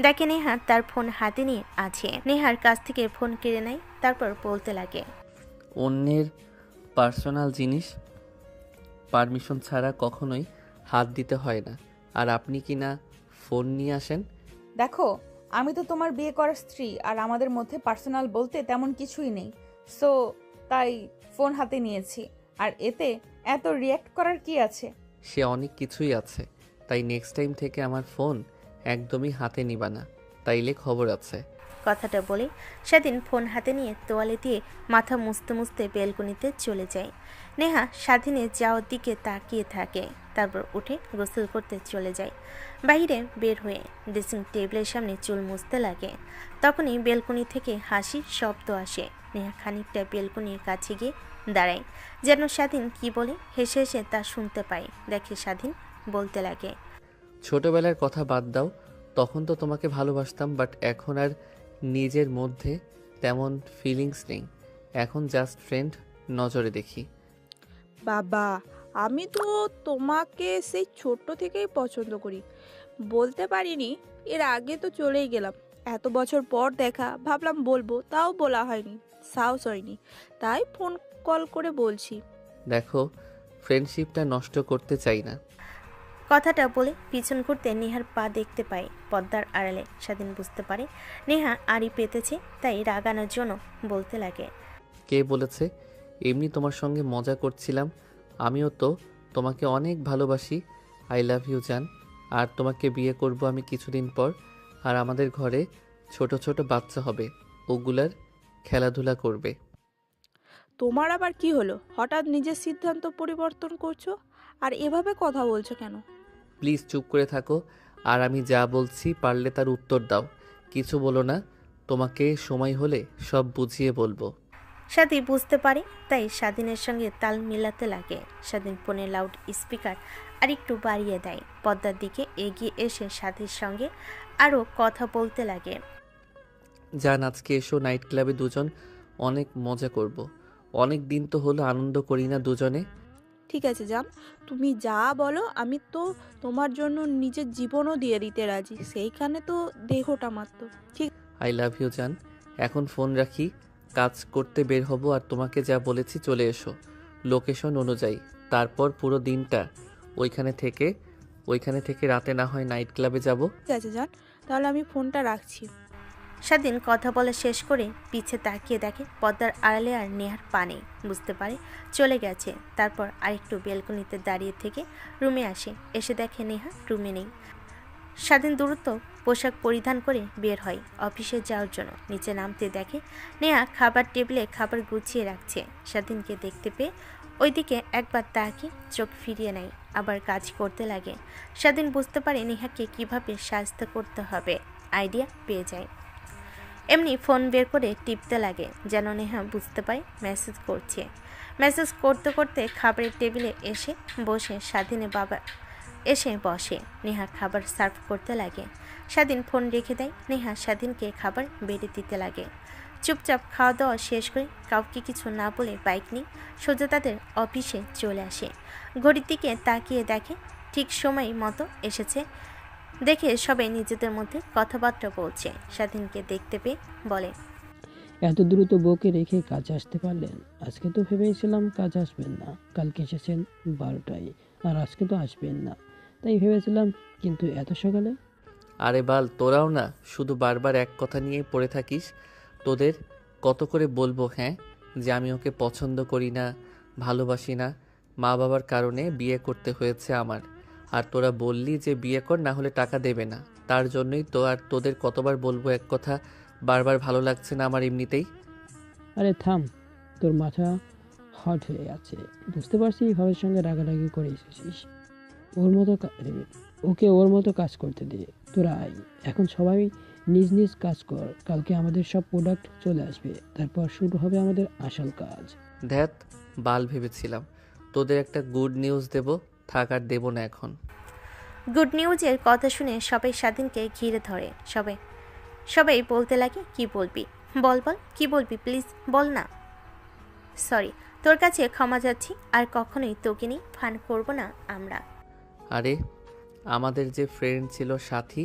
দেখে নেহা তার ফোন হাতে নিয়ে আছে। নেহার কাছ থেকে ফোন কেড়ে নেয়, তারপর বলতে লাগে, অন্যের পার্সোনাল জিনিস পারমিশন ছাড়া কখনোই হাত দিতে হয় না। আর আপনি কি না ফোন নিয়ে আসেন? দেখো, আমি তো তোমার বিয়ে করা স্ত্রী, আর আমাদের মধ্যে পার্সোনাল বলতে তেমন কিছুই নেই। সো তাই ফোন হাতে নিয়েছি, আর এতে এত রিয়্যাক্ট করার কি আছে? সে অনেক কিছুই আছে, তাই নেক্সট টাইম থেকে আমার ফোন একদমই হাতে নিবা না, তাইলে খবর আছে। কথাটা বলে স্বাধীন ফোন হাতে নিয়ে তোয়ালে দিয়ে মাথা মুছতে মুছতে বেলকনিতে চলে যায়। নেহা স্বাধীনের যাওয়ার দিকে তাকিয়ে থাকে, তারপর উঠে গোসল করতে চলে যায়। বাইরে বের হয়ে ড্রেসিং টেবিলের সামনে চুল মুছতে লাগে। তখনই বেলকনি থেকে হাসির শব্দ আসে। নেহা খানিকটা বেলকনির কাছে গিয়ে দাঁড়ায়, যেন স্বাধীন কি বলে হেসে হেসে তা শুনতে পায়। দেখে স্বাধীন বলতে লাগে, ছোটবেলার কথা বাদ দাও, তখন তো তোমাকে ভালোবাসতাম, বাট এখন আর নিজের মধ্যে তেমন ফিলিংস নেই, এখন জাস্ট ফ্রেন্ড নজরে দেখি। বাবা, আমি তো তোমাকে সেই ছোট্ট থেকেই পছন্দ করি। বলতে পারিনি, এর আগে তো চলেই গেলাম। এত বছর পর দেখা, ভাবলাম বলবো, তাও বলা হয়নি, সাহস হয়নি, তাই ফোন কল করে বলছি। দেখো, ফ্রেন্ডশিপটা নষ্ট করতে চাই না। কথাটা বলে পিছন ঘুরতে নেহার পা দেখতে পায় পর্দার আড়ালে। স্বাধীন বুঝতে পারে নেহা আড়ি পেতেছে, তাই রাগানোর জন্য বলতে লাগে, কে বলেছে? এমনি তোমার সঙ্গে মজা করছিলাম। আমিও তো তোমাকে অনেক ভালোবাসি। আই লাভ ইউ জান। আর তোমাকে বিয়ে করব আমি কিছুদিন পর, আর আমাদের ঘরে ছোট ছোট বাচ্চা হবে, ওগুলার খেলাধুলা করবে। তোমার আবার কি হলো? হঠাৎ নিজের সিদ্ধান্ত পরিবর্তন করছো, আর এভাবে কথা বলছো কেন? প্লিজ চুপ করে থাকো, আর আমি যা বলছি পারলে তার উত্তর দাও, কিছু বলো না। তোমাকে সময় হলে সব বুঝিয়ে বলবো। স্বাধী বুঝতে পারে, তাই স্বাধীনের সঙ্গে তাল মিলাতে লাগে। স্বাধীন ফোনে লাউড স্পিকার আর একটু বাড়িয়ে দেয়। পর্দার দিকে এগিয়ে এসে স্বাধীর সঙ্গে আরও কথা বলতে লাগে, জান, আজকে এসো নাইট ক্লাবে, দুজন অনেক মজা করব। অনেক দিন তো হলো আনন্দ করি না দুজনে। ঠিক আছে জান, তুমি যা বলো। আমি তো তোমার জন্য নিজের জীবনও দিয়ে দিতে রাজি, সেইখানে তো দেহটা মাত্র। ঠিক আই লাভ ইউ জান। এখন ফোন রাখি, কাজ করতে বের হব, আর তোমাকে যা বলেছি চলে এসো লোকেশন অনুযায়ী। তারপর পুরো দিনটা ওইখানে থেকে রাতে না হয় নাইট ক্লাবে যাব। আছে জান, তাহলে আমি ফোনটা রাখছি। স্বাধীন কথা বলা শেষ করে পিছে তাকিয়ে দেখে পর্দার আড়ালে আর নেহার পা নেই। বুঝতে পারে চলে গেছে। তারপর আরেকটু বেলকনিতে দাঁড়িয়ে থেকে রুমে আসে। এসে দেখে নেহা রুমে নেই। স্বাধীন দ্রুত পোশাক পরিধান করে বের হয় অফিসে যাওয়ার জন্য। নিচে নামতে দেখে নেহা খাবার টেবিলে খাবার গুছিয়ে রাখছে। স্বাধীনকে দেখতে পেয়ে ওইদিকে একবার তাকিয়ে চোখ ফিরিয়ে নেয়, আবার কাজ করতে লাগে। স্বাধীন বুঝতে পারে নেহাকে কিভাবে সাহায্য করতে হবে, আইডিয়া পেয়ে যায়। এমনি ফোন বের করে টিপতে লাগে, যেন নেহা বুঝতে পারে মেসেজ করছে। মেসেজ করতে করতে খাবারের টেবিলে এসে বসে স্বাধীনের বাবা এসে বসে। নেহা খাবার সার্ভ করতে লাগে। স্বাধীন ফোন রেখে দেয়। নেহা স্বাধীনকে খাবার বেড়ে দিতে লাগে। চুপচাপ খাওয়া দাওয়া শেষ করে কাউকে কিছু না বলে বাইক নিয়ে সোজা তাদের অফিসে চলে আসে। ঘড়ির দিকে তাকিয়ে দেখে ঠিক সময় মতো এসেছে। দেখে সবাই নিজেদের মধ্যে কথাবার্তা বলছে। স্বাধীনকে দেখতে পেয়ে বলে, এত দ্রুত বউকে রেখে কাজে আসতে পারলেন? আজকে তো ভেবেছিলাম কাজ আসবেন না, কালকে এসেছেন 12টায়, আর আজকে তো আসবেন না, তাই ভেবেছিলাম, কিন্তু এত সকালে? আরে বাল, তোরাও না শুধু বারবার এক কথা নিয়েই পড়ে থাকিস। তোদের কত করে বলবো হ্যাঁ, যে আমি ওকে পছন্দ করি না, ভালোবাসি না, মা বাবার কারণে বিয়ে করতে হয়েছে আমার। আর তোরা বললি যে বিয়ে কর, না হলে টাকা দেবে না। তার জন্যই তো আর তোদের কতবার বলবো এক কথা, বারবার ভালো লাগছে না আমার এমনিতেই। আরে থাম, তোর মাথা হট হয়ে আছে। বুঝতে পারছি ভাবের সঙ্গে রাগারাগি করে এসেছিস। ওর মতো কাজ করতে দে। তোরা আয়, এখন সবাই নিজ নিজ কাজ কর। কালকে আমাদের সব প্রোডাক্ট চলে আসবে, তারপর শুরু হবে আমাদের আসল কাজ। ধ্যাত, বাল ভেবেছিলাম তোদের একটা গুড নিউজ দেব, থাক আর দেব না এখন। গুড নিউজের কথা শুনে সবাই স্বাধীনকে ঘিরে ধরে। সবাই বলতে লাগে, কি বলবি, বল বল, কি বলবি, প্লিজ বল না। সরি, তোর কাছে ক্ষমা যাচ্ছি, আর কখনোই তোকে নিয়ে ফান করব না আমরা। আরে, আমাদের যে ফ্রেন্ড ছিল সাথী,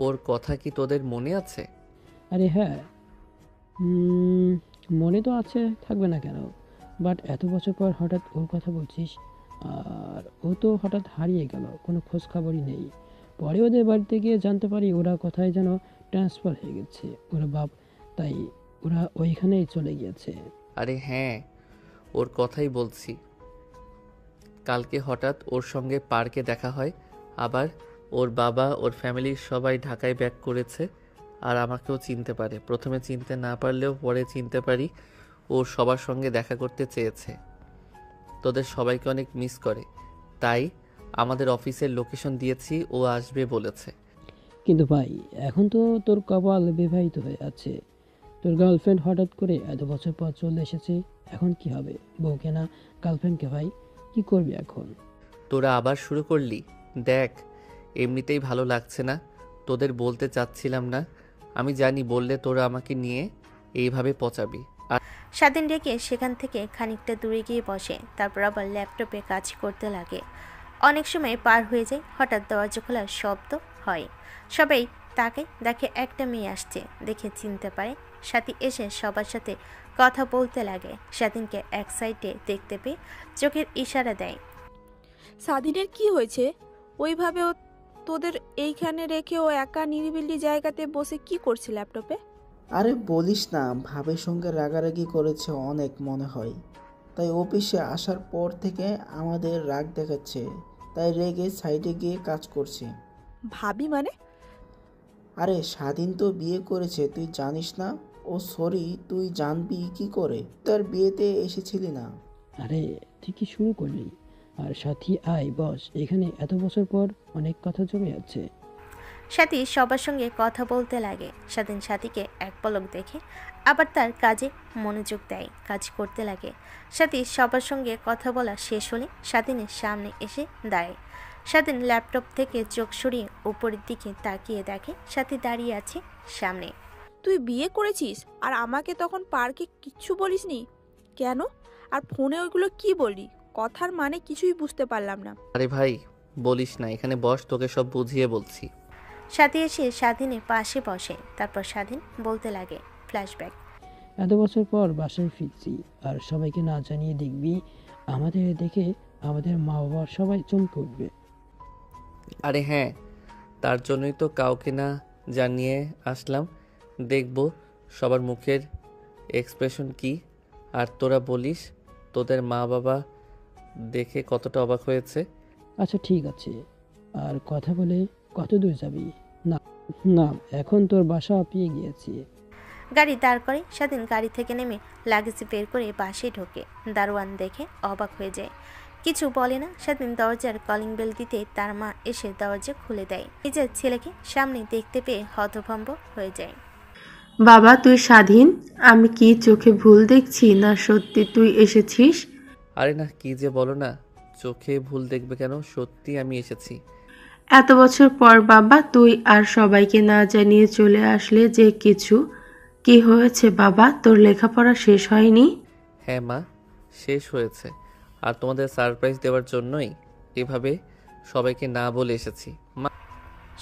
ওর কথা কি তোদের মনে আছে? আরে হ্যাঁ, মনে তো আছে, থাকবে না কেন? বাট এত বছর পর হঠাৎ ওর কথা বলছিস, আর ও তো হঠাৎ হারিয়ে গেল, কোনো খোঁজ খবরই নেই। পরে ওদের বাড়িতে গিয়ে জানতে পারি ওরা কোথায় যেন ট্রান্সফার হয়ে গেছে, তাই ওরা ওইখানেই চলে গিয়েছে। আরে হ্যাঁ, ওর কথাই বলছি। কালকে হঠাৎ ওর সঙ্গে পার্কে দেখা হয়। আবার ওর বাবা, ওর ফ্যামিলির সবাই ঢাকায় ব্যাক করেছে, আর আমাকেও চিনতে পারে। প্রথমে চিনতে না পারলেও পরে চিনতে পারি। ও সবার সঙ্গে দেখা করতে চেয়েছে, তোদের সবাইকে অনেক মিস করে, তাই আমাদের অফিসের লোকেশন দিয়েছি, ও আসবে বলেছে। কিন্তু ভাই, এখন তো তোর কপাল বিবাহিত হয়ে আছে। তোর গার্লফ্রেন্ড হঠাৎ করে এত বছর পর চলে এসেছে, এখন কি হবে? বউকে না গার্লফ্রেন্ডকে? ভাই কি করবি এখন? তোরা আবার শুরু করলি? দেখ, এমনিতেই ভালো লাগছে না, তোদের বলতে চাচ্ছিলাম না। আমি জানি বললে তোরা আমাকে নিয়ে এইভাবে পচাবি। আর স্বাধীন রেখে সেখান থেকে খানিকটা দূরে গিয়ে বসে। তারপর আবার ল্যাপটপে কাজ করতে লাগে। অনেক সময় পার হয়ে যায়, হঠাৎ দরজা খোলার শব্দ হয়। সবাই তাকে দেখে একটা মেয়ে আসছে, দেখে চিনতে পারে। সাথী এসে সবার সাথে কথা বলতে লাগে। স্বাধীনকে এক সাইডে দেখতে পেয়ে চোখের ইশারা দেয়। স্বাধীনের কি হয়েছে? ওইভাবে ও তোদের এইখানে রেখে ও একা নিরিবিলি জায়গাতে বসে কি করছে ল্যাপটপে? আরে বলিস না, ভাবের সঙ্গে রাগারাগি করেছে অনেক মনে হয়, তাই অফিসে আসার পর থেকে আমাদের রাগ দেখাচ্ছে, তাই রেগে সাইডে গিয়ে কাজ করছে। ভাবি মানে? আরে স্বাধীন তো বিয়ে করেছে, তুই জানিস না? ও সরি, তুই জানবি কি করে? তার বিয়েতে এসেছিলি না? আরে তুই কি শুরু করলি? আর সাথী আয় বস, এখানে এত বছর পর অনেক কথা জমে আছে। সাথী সবার সঙ্গে কথা বলতে লাগে। স্বাধীন সাথীকে এক পলক দেখে আবার তার কাজে মনোযোগ দেয়, কাজ করতে লাগে। সাথী সবার সঙ্গে কথা বলা শেষ হলে স্বাধীনের সামনে এসে দাঁড়ায়। স্বাধীন ল্যাপটপ থেকে চোখ সরিয়ে উপরের দিকে তাকিয়ে দেখে সাথী দাঁড়িয়ে আছে সামনে। তুই বিয়ে করেছিস আর আমাকে তখন পার্কে কিচ্ছু বলিসনি কেন? আর ফোনে ওইগুলো কি বললি? কথার মানে কিছুই বুঝতে পারলাম না। আরে ভাই, বলিস না, এখানে বস, তোকে সব বুঝিয়ে বলছি। সাথী এসে স্বাধীনের পাশে বসে। তারপর স্বাধীন বলতে লাগে, ফ্ল্যাশব্যাক। এত বছর পর বাসায় ফিরছি, আর সবাইকে না জানিয়ে দেখবি আমাদের দেখে আমাদের মা বাবা সবাই চমকে উঠবে। আরে হ্যাঁ, তার জন্যই তো কাউকে না জানিয়ে আসলাম, দেখব সবার মুখের এক্সপ্রেশন কি। আর তোরা বলিস তোদের মা বাবা দেখে কতটা অবাক হয়েছে। আচ্ছা ঠিক আছে, আর কথা বলে কত দূর যাবি? না না, এখন তোর বাসা পেয়ে গিয়েছি। গাড়ি দাঁড় করে স্বাধীন গাড়ি থেকে নেমে লাগেজ বের করে বাসে ঢোকে। দারোয়ান দেখে অবাক হয়ে যায়, কিছু বলে না। স্বাধীন দরজার কলিং বেল দিতে তার মা এসে দরজা খুলে দেয়। নিজের ছেলেকে সামনে দেখতে পেয়ে হতভম্ব হয়ে যায়। বাবা তুই স্বাধীন? আমি কি চোখে ভুল দেখছি, না সত্যি তুই এসেছিস? আরে না, কি যে বলো না, চোখে ভুল দেখবে কেন? সত্যি আমি এসেছি। এত বছর পর বাবা তুই আর সবাইকে না জানিয়ে চলে আসলে যে কিছু। কি হয়েছে বাবা, তোর লেখাপড়া শেষ হয়নি? হ্যাঁ মা, শেষ হয়েছে। আর তোমাদের সারপ্রাইজ দেওয়ার জন্যই এভাবে সবাইকে না বলে এসেছি মা।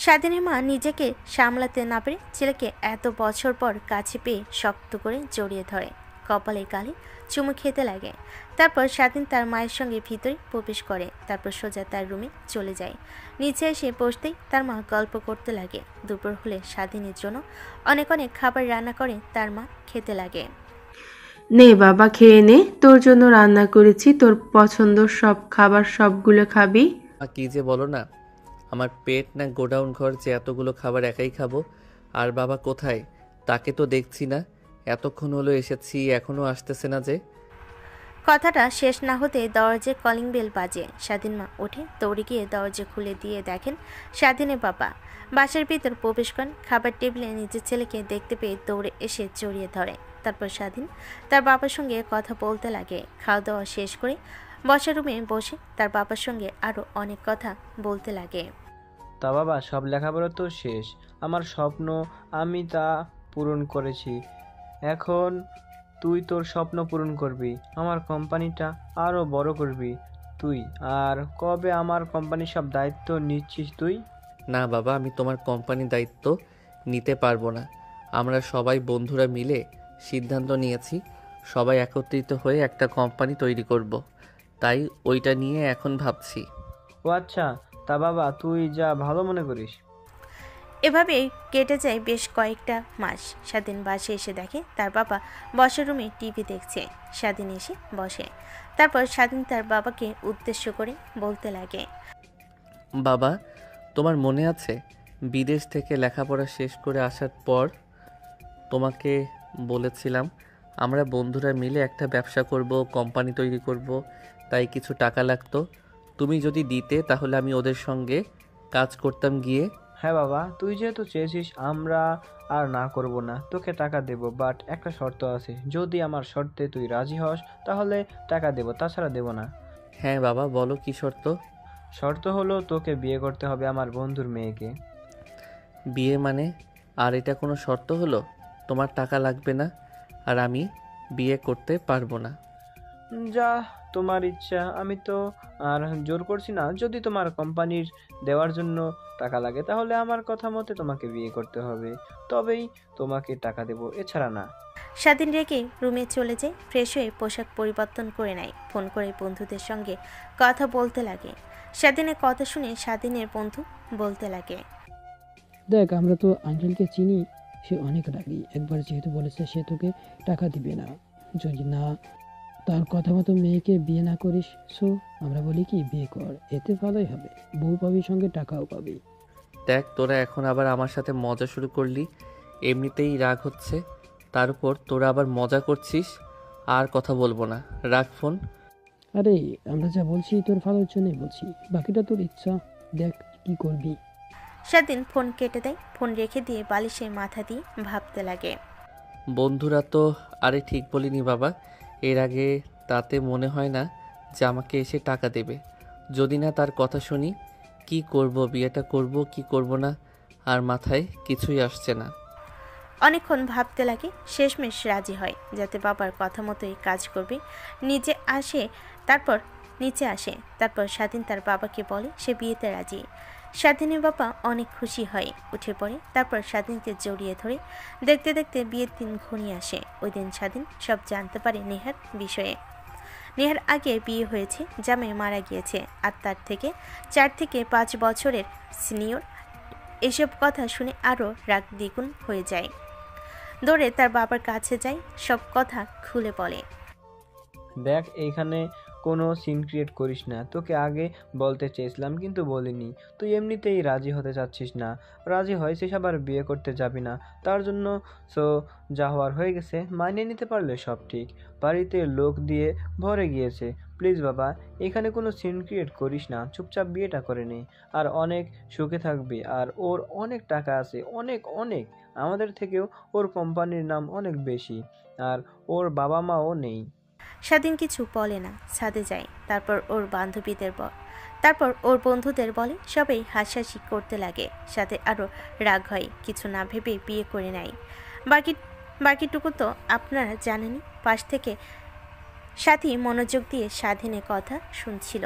স্বাধীনের মা নিজেকে সামলাতে না পেরে ছেলেকে এত বছর পর কাছে পেয়ে শক্ত করে জড়িয়ে ধরে, কপালে গালে চুমু খেতে লাগে। তারপর স্বাধীন তার মায়ের সঙ্গে ভিতরে প্রবেশ করে, তারপর সোজা তার রুমে চলে যায়। নিচে এসে বসতেই তার মা গল্প করতে লাগে। দুপুর হলে স্বাধীনের জন্য অনেক অনেক খাবার রান্না করে তার মা খেতে লাগে। নে বাবা খেয়ে নে, তোর জন্য রান্না করেছি, তোর পছন্দ সব খাবার সবগুলো খাবি। মা কি যে বলো না, আমার পেট না গোডাউন ঘর যে এতগুলো খাবার একাই খাবো। আর বাবা কোথায়? তাকে তো দেখছি না। এতক্ষণ হলো এসেছি, এখনো আসতেছে না যে। কথাটা শেষ না হতে দরজায় কলিং বেল বাজে। স্বাধীন মা উঠে দৌড়ে গিয়ে দরজা খুলে দিয়ে দেখেন স্বাধীনের বাবা বাসার ভিতর প্রবেশ করেন। খাবার টেবিলে নিজের ছেলেকে দেখতে পেয়ে দৌড়ে এসে জড়িয়ে ধরে। তারপর স্বাধীন তার বাবার সঙ্গে কথা বলতে লাগে। খাওয়া দাওয়া শেষ করে বসার রুমে বসে তার বাবার সঙ্গে আরও অনেক কথা বলতে লাগে। তা বাবা, সব লেখাপড়া তো শেষ, আমার স্বপ্ন আমি তা পূরণ করেছি। এখন তুই তোর স্বপ্ন পূরণ করবি, আমার কোম্পানিটা আরও বড় করবি তুই। আর কবে আমার কোম্পানির সব দায়িত্ব নিচ্ছিস তুই? না বাবা, আমি তোমার কোম্পানির দায়িত্ব নিতে পারবো না। আমরা সবাই বন্ধুরা মিলে সিদ্ধান্ত নিয়েছি, সবাই একত্রিত হয়ে একটা কোম্পানি তৈরি করব। তাই ওইটা নিয়ে এখন ভাবছি। ও আচ্ছা, তা বাবা তুই যা ভালো মনে করিস। এভাবেই কেটে যায় বেশ কয়েকটা মাস। স্বাধীন বাসে এসে দেখে তার বাবা বসার রুমে টিভি দেখছে। স্বাধীন এসে বসে। তারপর স্বাধীন তার বাবাকে উদ্দেশ্য করে বলতে লাগে। বাবা, তোমার মনে আছে বিদেশ থেকে লেখাপড়া শেষ করে আসার পর তোমাকে বলেছিলাম আমরা বন্ধুরা মিলে একটা ব্যবসা করব, কোম্পানি তৈরি করব, তাই কিছু টাকা লাগতো। তুমি যদি দিতে তাহলে আমি ওদের সঙ্গে কাজ করতাম গিয়ে। হ্যাঁ বাবা, তুই যেহেতু চেয়েছিস আমরা আর না করব না, তোকে টাকা দেব, বাট একটা শর্ত আছে। যদি আমার শর্তে তুই রাজি হস তাহলে টাকা দেব, তাছাড়া দেব না। হ্যাঁ বাবা, বলো কি শর্ত? শর্ত হলো তোকে বিয়ে করতে হবে আমার বন্ধুর মেয়েকে। বিয়ে মানে? আর এটা কোনো শর্ত হলো? তোমার টাকা লাগবে না আর আমি বিয়ে করতে পারবো না। যা তোমার ইচ্ছা, আমি তো আর জোর করছি না। যদি তোমার কোম্পানির দেওয়ার জন্য টাকা লাগে তাহলে আমার কথা মতে তোমাকে বিয়ে করতে হবে, তবেই তোমাকে টাকা দেব, এছাড়া না। স্বাধীন রেখে রুমে চলে যায়। ফ্রেশ হয়ে পোশাক পরিবর্তন করে নেয়। ফোন করে বন্ধুদের সঙ্গে কথা বলতে লাগে। স্বাধীনের কথা শুনে স্বাধীনের বন্ধু বলতে লাগে। দেখ, আমরা তো আঙ্কেলকে চিনি, সে অনেক রাগী। একবার যেহেতু বলেছে সে তোকে টাকা দিবে না যদি না তার কথা মতো মেয়েকে বিয়ে না করিস, সো আমরা বলি কি বিয়ে কর, এতে ভালোই হবে, বউ পাবি সঙ্গে টাকাও পাবি। দেখ, তোরা এখন আবার আমার সাথে মজা শুরু করলি। এমনিতেই রাগ হচ্ছে, তার উপর তোরা আবার মজা করছিস। আর কথা বলবো না, রাখ ফোন। আরে আমরা যা বলছি তোর ভালোর জন্যই বলছি, বাকিটা তোর ইচ্ছা, দেখ কি করবি। স্বাধীন ফোন কেটে দেয়। ফোন রেখে দিয়ে বালিশে মাথা দিয়ে ভাবতে লাগে। বন্ধুরা তো আরে ঠিক বলিনি বাবা। এর আগে তাতে মনে হয় না যে আমাকে এসে টাকা দেবে। যদি না তার কথা শুনি, কি করব, বিয়েটা করব কি করব না, আর মাথায় কিছুই আসছে না। অনেকক্ষণ ভাবতে লাগে। শেষমেশ রাজি হয় যাতে বাবার কথা মতোই কাজ করবে। নিজে আসে তারপর নিচে আসে। তারপর স্বাধীন তার বাবাকে বলে সে বিয়েতে রাজি। স্বাধীনের বাবা অনেক খুশি হয়, উঠে পড়ে। তারপর স্বাধীনকে জড়িয়ে ধরে। দেখতে দেখতে বিয়ের দিন ঘনিয়ে আসে। ওই দিন স্বাধীন সব জানতে পারে নেহার বিষয়ে। নেহার আগে বিয়ে হয়েছে, জামাই মারা গিয়েছে, আর তার থেকে 4 থেকে 5 বছরের সিনিয়র। এসব কথা শুনে আরও রাগ দ্বিগুণ হয়ে যায়। দৌড়ে তার বাবার কাছে যায়, সব কথা খুলে বলে। দেখ, এইখানে কোনো সিন ক্রিয়েট করিস না, তোকে আগে বলতে চেয়েছিলাম কিন্তু বলিনি। তুই এমনিতেই রাজি হতে চাচ্ছিস না, রাজি হয়েছিস আবার বিয়ে করতে যাবি না, তার জন্য সো যা হওয়ার হয়ে গেছে, মানিয়ে নিতে পারলে সব ঠিক। বাড়িতে লোক দিয়ে ভরে গিয়েছে, প্লিজ বাবা এখানে কোনো সিন ক্রিয়েট করিস না, চুপচাপ বিয়েটা করে নে। আর অনেক সুখে থাকবি। আর ওর অনেক টাকা আছে, অনেক অনেক, আমাদের থেকেও ওর কোম্পানির নাম অনেক বেশি, আর ওর বাবা মাও নেই। স্বাধীন কিছু বলে না, ছাদে যায়। তারপর ওর বন্ধুদের বলে, সবাই হাসাহাসি করতে লাগে। সাথে আরও রাগ হয়, কিছু না ভেবে বিয়ে করে নেয়। বাকিটুকু তো আপনারা জানেনই। পাশ থেকে সাথী মনোযোগ দিয়ে স্বাধীনের কথা শুনছিল।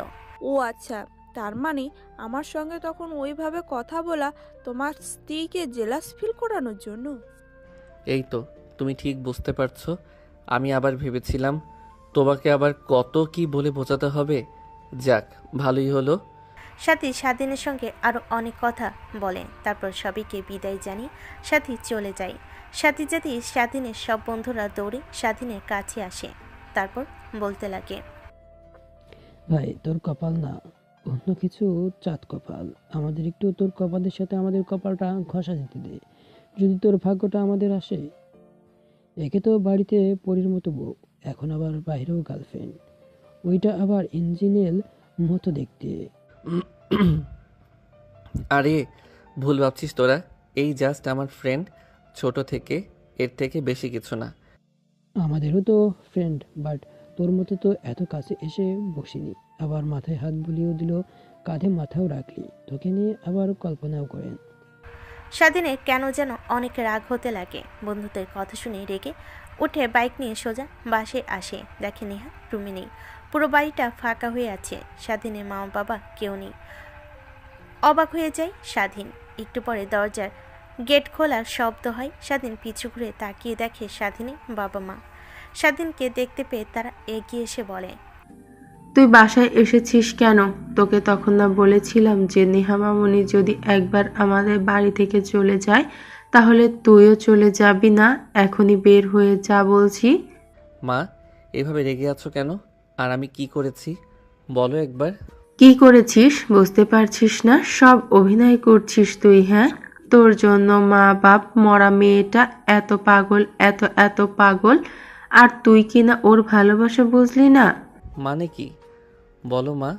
ও আচ্ছা, তার মানে আমার সঙ্গে তখন ওইভাবে কথা বলা তোমার স্ত্রীকে জেলাস ফিল করানোর জন্য? এই তো, তুমি ঠিক বুঝতে পারছো। আমি আবার ভেবেছিলাম তোমাকে আবার কত কি বলে বোঝাতে হবে। যাক, ভালোই হলো। সাথী স্বাধীনের সঙ্গে আরও অনেক কথা বলে। তারপর সবাইকে বিদায় জানিয়ে সাথী চলে যায়। সাথী যেতে স্বাধীনের সব বন্ধুরা দৌড়ে স্বাধীনের কাছে আসে। তারপর বলতে লাগে, ভাই তোর কপাল না, অন্য কিছু চাঁদ কপাল। আমাদের একটু তোর কপালের সাথে আমাদের কপালটা ঘষা দিতে দে, যদি তোর ভাগ্যটা আমাদের আসে। একে তো বাড়িতে পরীর মতো বউ, এখন আবার বাইরেও গার্লফ্রেন্ড, ওইটা আবার ইঞ্জিনিয়ার মতো দেখতে। আরে ভুল ভাবছিস তোরা। এই জাস্ট আমার ফ্রেন্ড, ছোট থেকে, এর থেকে বেশি কিছু না। আমাদেরও তো ফ্রেন্ড, বাট তোর মতো তো এত কাছে এসে বসিনি। আবার মাথায় হাত বুলিয়েও দিল, কাঁধে মাথাও রাখলি, তোকে নিয়ে আবার কল্পনাও করেন। স্বাধীনের কেন যেন অনেক রাগ হতে লাগে। বন্ধুদের কথা শুনে রেগে উঠে বাইক নিয়ে সোজা বাসে আসে। দেখে নেহা রুমে নেই, পুরো বাড়িটা ফাঁকা হয়ে আছে। স্বাধীনের মা বাবা কেউ নেই। অবাক হয়ে যায় স্বাধীন। একটু পরে দরজার গেট খোলার শব্দ হয়। স্বাধীন পিছু ঘুরে তাকিয়ে দেখে স্বাধীনের বাবা মা। স্বাধীনকে দেখতে পেয়ে তারা এগিয়ে এসে বলে, তুই বাসায় এসেছিস কেন? তোকে তখন না বলেছিলাম যে নেহা মামুনি যদি একবার আমাদের বাড়ি থেকে চলে যায় তাহলে তুইও চলে যাবি না? এখনই বের হয়ে যা বলছি। মা, এভাবে রেগে আছো কেন? আর আমি কি করেছি বলো একবার। কি করেছিস বুঝতে পারছিস না? সব অভিনয় করছিস তুই। হ্যাঁ, তোর জন্য মা বাপ মরা মেয়েটা এত পাগল, এত এত পাগল, আর তুই কিনা ওর ভালোবাসা বুঝলি না? মানে কি বলো মা।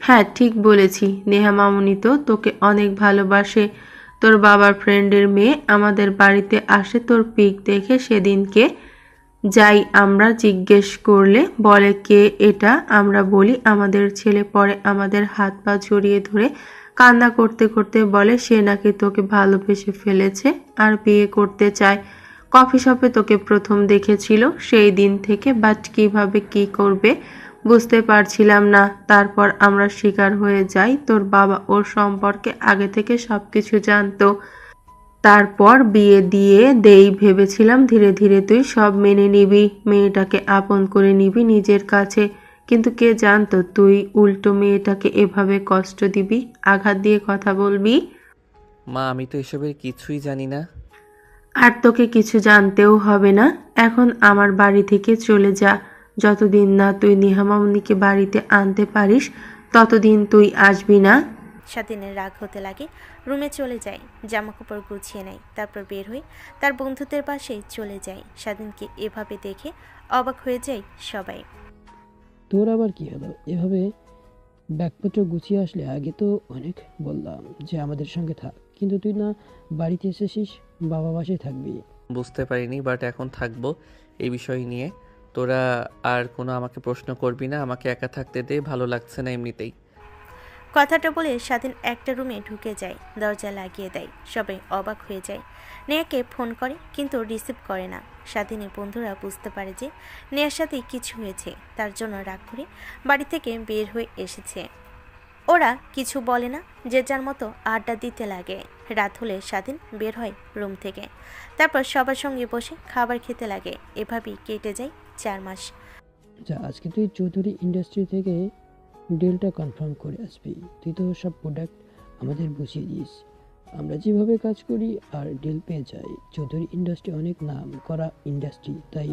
হ্যাঁ, ঠিক বলেছি। নেহা মামুনি তো তোকে অনেক ভালোবাসে। তোর বাবার ফ্রেন্ডের মেয়ে আমাদের বাড়িতে আসে তোর পিক দেখে সেদিনকে। যাই আমরা জিজ্ঞেস করলে বলে কে এটা, আমরা বলি আমাদের ছেলে। পরে আমাদের হাত পা জড়িয়ে ধরে কান্না করতে করতে বলে সে নাকি তোকে ভালোবেসে ফেলেছে আর বিয়ে করতে চায়। কফি শপে তোকে প্রথম দেখেছিল সেই দিন থেকে, বাট কিভাবে কি করবে বুঝতে পারছিলাম না। তারপর আমরা শিকার হয়ে যাই। তোর বাবা ওর সম্পর্কে আগে থেকে সবকিছু জানতো। তারপর বিয়ে দিয়ে দেই ভেবেছিলাম ধীরে ধীরে তুই সব মেনে নিবি, মেয়েটাকে আপন করে নিবি নিজের কাছে। কিন্তু কে জানতো তুই উল্টো মেয়েটাকে এভাবে কষ্ট দিবি, আঘাত দিয়ে কথা বলবি। মা, আমি তো এসবের কিছুই জানি না। আর তোকে কিছু জানতেও হবে না। এখন আমার বাড়ি থেকে চলে যা। যতদিন না তুই নেহা মামুনিকে বাড়িতে আনতে পারিস ততদিন তুই আসবি না। স্বাধীনের রাগ হতে লাগে। রুমে চলে যায়, জামাকাপড় গুছিয়ে নেয়। তারপর বের হয়ে তার বন্ধুদের পাশেই চলে যায়। স্বাধীনকে এভাবে দেখে অবাক হয়ে যায় সবাই। তোর আবার কি হলো? এভাবে ব্যাগপত্র গুছিয়ে আসলে? আগে তো অনেক বললাম যে আমাদের সঙ্গে থাক, কিন্তু তুই না বাড়িতে এসেছিস, বাবা বাসায় থাকবি। বুঝতে পারিনি, বাট এখন থাকবো এই বিষয় নিয়ে। তোরা আর কোনো আমাকে প্রশ্ন করবি না। আমাকে একা থাকতে দে, ভালো লাগছে না এমনিতেই। কথাটা বলে স্বাধীন একটা রুমে ঢুকে যায়, দরজা লাগিয়ে দেয়। সবাই অবাক হয়ে যায়। নেহাকে ফোন করে কিন্তু রিসিভ করে না। স্বাধীনের বন্ধুরা বুঝতে পারে যে নেহার সাথে কিছু হয়েছে, তার জন্য রাগ করে বাড়ি থেকে বের হয়ে এসেছে। ওরা কিছু বলে না, যে যার মতো আড্ডা দিতে লাগে। রাত হলে স্বাধীন বের হয় রুম থেকে। তারপর সবার সঙ্গে বসে খাবার খেতে লাগে। এভাবেই কেটে যায় 4 মাস। আচ্ছা, আজকে তুই চৌধুরী ইন্ডাস্ট্রি থেকে ডিলটা কনফার্ম করে আসবি। তুই তো সব প্রোডাক্ট আমাদের বুঝিয়ে দিস, আমরা যেভাবে কাজ করি আর ডিল পেয়ে যাই। চৌধুরী ইন্ডাস্ট্রি অনেক নাম করা ইন্ডাস্ট্রি, তাই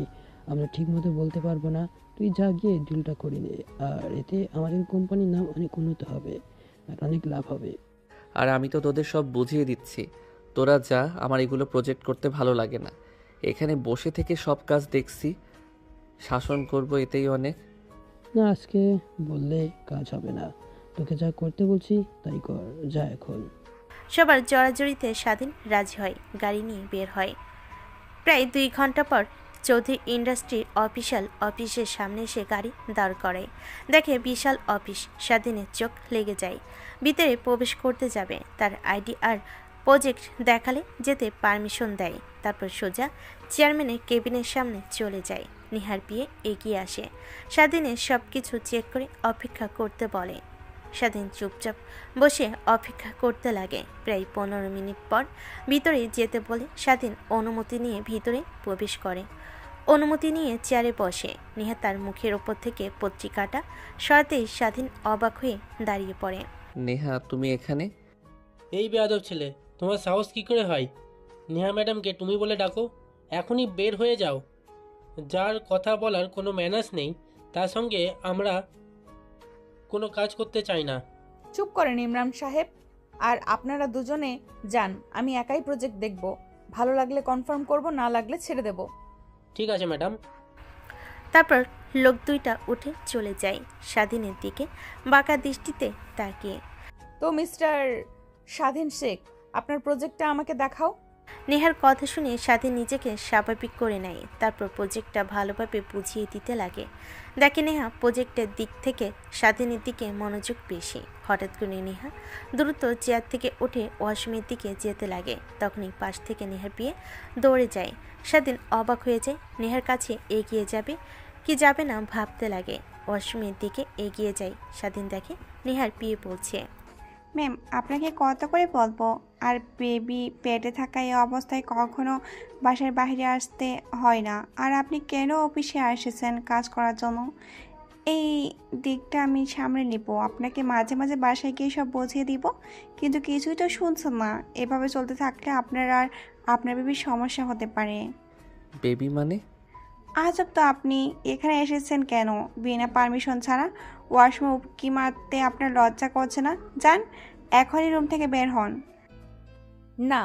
আমরা ঠিকমতো বলতে পারবো না। তুই যা গিয়ে ডিলটা করে নে, আর এতে আমাদের কোম্পানির নাম অনেক উন্নত হবে আর অনেক লাভ হবে। আর আমি তো তোদের সব বুঝিয়ে দিচ্ছি, তোরা যা। আমার এগুলো প্রজেক্ট করতে ভালো লাগে না। এখানে বসে থেকে সব কাজ দেখছি, শাসন করব এতেই অনেক। না, আজকে বললে কাজ হবে না, তোকে যা করতে বলছি তাই কর, যা এখন। সবার জড়াজড়িতে স্বাধীন রাজি হয়, গাড়ি নিয়ে বের হয়। প্রায় 2 ঘন্টা পর চৌধুরী ইন্ডাস্ট্রির অফিসের সামনে এসে গাড়ি দাঁড় করায়। দেখে বিশাল অফিস। স্বাধীনের চোখ লেগে যায়। ভিতরে প্রবেশ করতে যাবে, তার আইডি আর প্রজেক্ট দেখালে যেতে পারমিশন দেয়। তারপর সোজা চেয়ারম্যানের কেবিনের সামনে চলে যায়। নেহার বিয়ে এগিয়ে আসে। স্বাধীনের সব কিছু চেক করে অপেক্ষা করতে বলে। স্বাধীন চুপচাপ বসে অপেক্ষা করতে লাগে। প্রায় 15 মিনিট পর ভিতরে যেতে বলে স্বাধীন অনুমতি নিয়ে ভিতরে প্রবেশ করে। অনুমতি নিয়ে চেয়ারে বসে। নেহা তার মুখের ওপর থেকে পত্রিকাটা সরাতেই স্বাধীন অবাক হয়ে দাঁড়িয়ে পড়ে। নেহা, তুমি এখানে? এই বেয়াদব ছেলে, তোমার সাহস কী করে হয়? নেহা ম্যাডামকে তুমি বলে ডাকো। এখনই বের হয়ে যাও। যার কথা বলার কোনো ম্যানার্স নেই, তার সঙ্গে আমরা কোনো কাজ করতে চাই না। চুপ করেন ইমরান সাহেব। আর আপনারা দুজনে যান, আমি একাই প্রজেক্ট দেখব। ভালো লাগলে কনফার্ম করব, না লাগলে ছেড়ে দেব। ঠিক আছে ম্যাডাম। তারপর লোক দুইটা উঠে চলে যায়, স্বাধীনের দিকে বাঁকা দৃষ্টিতে তাকিয়ে। তো মিস্টার স্বাধীন শেখ, আপনার প্রজেক্টটা আমাকে দেখাও। নেহার কথা শুনে স্বাধীন নিজেকে স্বাভাবিক করে নেয়। তারপর প্রজেক্টটা ভালোভাবে বুঝিয়ে দিতে লাগে। দেখে নেহা প্রজেক্টের দিক থেকে স্বাধীনের দিকে মনোযোগ বেশি। হঠাৎ করে নেহা দ্রুত চেয়ার থেকে উঠে ওয়াশরুমের দিকে যেতে লাগে। তখনই পাশ থেকে নেহার বিয়ে দৌড়ে যায়। স্বাধীন অবাক হয়ে যায়। নেহার কাছে এগিয়ে যাবে কি যাবে না ভাবতে লাগে। ওয়াশরুমের দিকে এগিয়ে যায়। স্বাধীন দেখে নেহার বিয়ে বলছে। ম্যাম, আপনাকে কত করে বলবো? আর বেবি পেটে থাকা এই অবস্থায় কখনো বাসার বাইরে আসতে হয় না। আর আপনি কেন অফিসে এসেছেন কাজ করার জন্য? এই দিকটা আমি সামলে নিব। আপনাকে মাঝে মাঝে বাসায় গিয়ে সব বুঝিয়ে দিব, কিন্তু কিছুই তো শুনছেন না। এভাবে চলতে থাকলে আপনার আর আপনার বেবির সমস্যা হতে পারে। বেবি মানে? আজব তো, আপনি এখানে এসেছেন কেন বিনা পারমিশন ছাড়া? ওয়াশরুমে উকি মারতে আপনার লজ্জা করছে না? যান, এখনই রুম থেকে বের হন। না,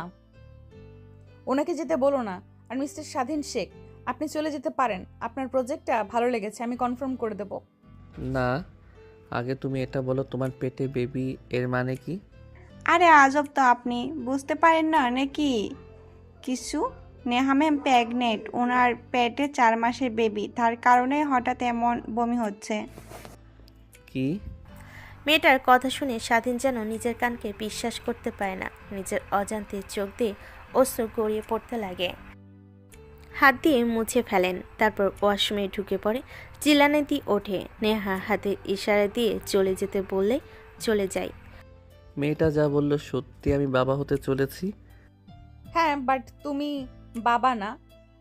ওনাকে যেতে বলো না। আর মিস্টার স্বাধীন শেখ, আপনি চলে যেতে পারেন। আপনার প্রজেক্টটা ভালো লেগেছে, আমি কনফার্ম করে দেব। না, আগে তুমি এটা বলো, তোমার পেটে বেবি এর মানে কি? আরে আজব তো, আপনি বুঝতে পারেন না নাকি কিছু? নেহা ম্যাম প্রেগনেন্ট, ওনার পেটে 4 মাসের বেবি, তার কারণে হঠাৎ এমন বমি হচ্ছে। কি? মেয়েটার কথা শুনে স্বাধীন যেন নিজের কানকে বিশ্বাস করতে পারে না। নিজের অজান্তে চোখ দিয়ে অশ্রু গড়িয়ে পড়তে লাগে। হাত দিয়ে মুছে ফেলেন। তারপর ওয়াশরুমে ঢুকে পড়ে। চিল্লানে দিয়ে ওঠে। নেহা হাতের ইশারা দিয়ে চলে যেতে বললে চলে যায়। মেয়েটা যা বললো সত্যি, আমি বাবা হতে চলেছি। হ্যাঁ, বাট তুমি বাবা না।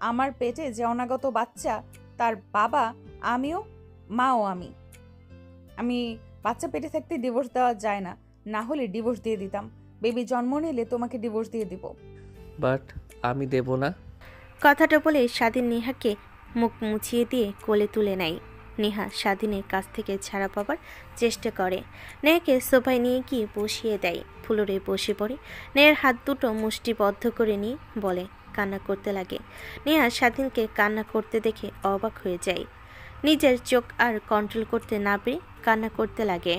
আমার পেটে যে অনাগত বাচ্চা, তার বাবা আমিও, মাও আমি। আমি বাচ্চা পেটে থাকতে ডিভোর্স দেওয়া যায় না, না হলে ডিভোর্স দিয়ে দিতাম। বেবি জন্ম নিলে তোমাকে ডিভোর্স দিয়ে দিব। বাট আমি দেব না। কথাটা বলে স্বাধীন নেহাকে মুখ মুছিয়ে দিয়ে কোলে তুলে নেয়। নেহা স্বাধীনের কাছ থেকে ছাড়া পাবার চেষ্টা করে। নেহাকে সোফায় নিয়ে গিয়ে বসিয়ে দেয়। ফ্লোরে বসে পড়ে। নেহার হাত দুটো মুষ্টিবদ্ধ করে নিয়ে বলে, কান্না করতে লাগে। নেহা স্বাধীনকে কান্না করতে দেখে অবাক হয়ে যায়। নিজের চোখ আর কন্ট্রোল করতে না পেরে কান্না করতে লাগে।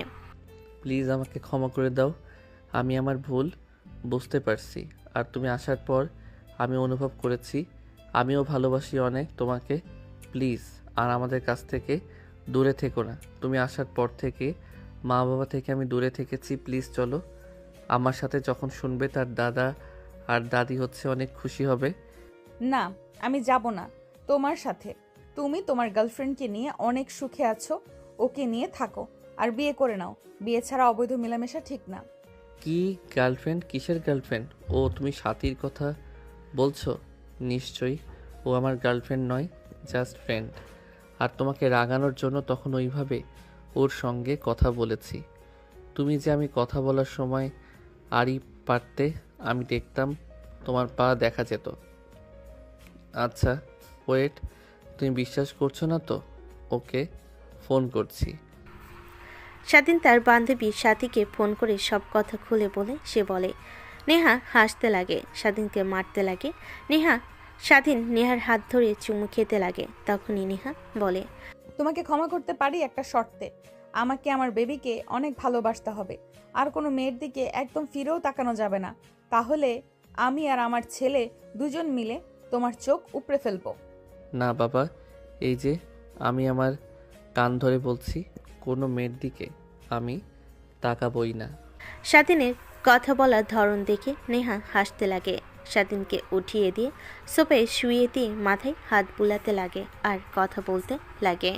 প্লিজ আমাকে ক্ষমা করে দাও, আমি আমার ভুল বুঝতে পারছি। আর তুমি আসার পর আমি অনুভব করেছি আমিও ভালোবাসি অনেক তোমাকে। প্লিজ আর আমাদের কাছ থেকে দূরে থেকো না। তুমি আসার পর থেকে মা বাবা থেকে আমি দূরে থেকেছি। প্লিজ চলো আমার সাথে। যখন শুনবে তার দাদা আর দাদি হচ্ছে অনেক খুশি হবে। না, আমি যাব না তোমার সাথে। তুমি তোমার গার্লফ্রেন্ডকে নিয়ে অনেক সুখে আছো, ওকে নিয়ে থাকো আর বিয়ে করে নাও। বিয়ে ছাড়া অবৈধ মেলামেশা ঠিক না। কি গার্লফ্রেন্ড? কিসের গার্লফ্রেন্ড? ও তুমি সাথীর কথা বলছো? নিশ্চয়ই ও আমার গার্লফ্রেন্ড নয়, জাস্ট ফ্রেন্ড। আর তোমাকে রাগানোর জন্য তখন ওইভাবে ওর সঙ্গে কথা বলেছি। তুমি যে আমি কথা বলার সময় আরই পারতে, আমি দেখতাম তোমার পা দেখা যেত। আচ্ছা ওয়েট, তুমি বিশ্বাস করছো না তো? ওকে ফোন করছি। স্বাধীন তার বান্ধবী সাথীকে ফোন করে সব কথা খুলে বলে সে বলে। নেহা হাসতে লাগে, স্বাধীনকে মারতে লাগে। স্বাধীন নেহার হাত ধরে চুমু খেতে লাগে। তখনই নেহা বলে, তোমাকে ক্ষমা করতে পারি একটা শর্তে। আমাকে আমার বেবিকে অনেক ভালোবাসতে হবে, আর কোনো মেয়ের দিকে একদম ফিরেও তাকানো যাবে না। তাহলে আমি আর আমার ছেলে দুজন মিলে তোমার চোখ উপড়ে ফেলবো। না বাবা, এই যে আমি আমার কান ধরে বলছি, কোনো মেয়ের দিকে আমি তাকাবই না। স্বাধীনের কথা বলার ধরন দেখে নেহা হাসতে লাগে। স্বাধীনকে উঠিয়ে দিয়ে সোফায় শুইয়ে দিয়ে মাথায় হাত বুলাতে লাগে আর কথা বলতে লাগে।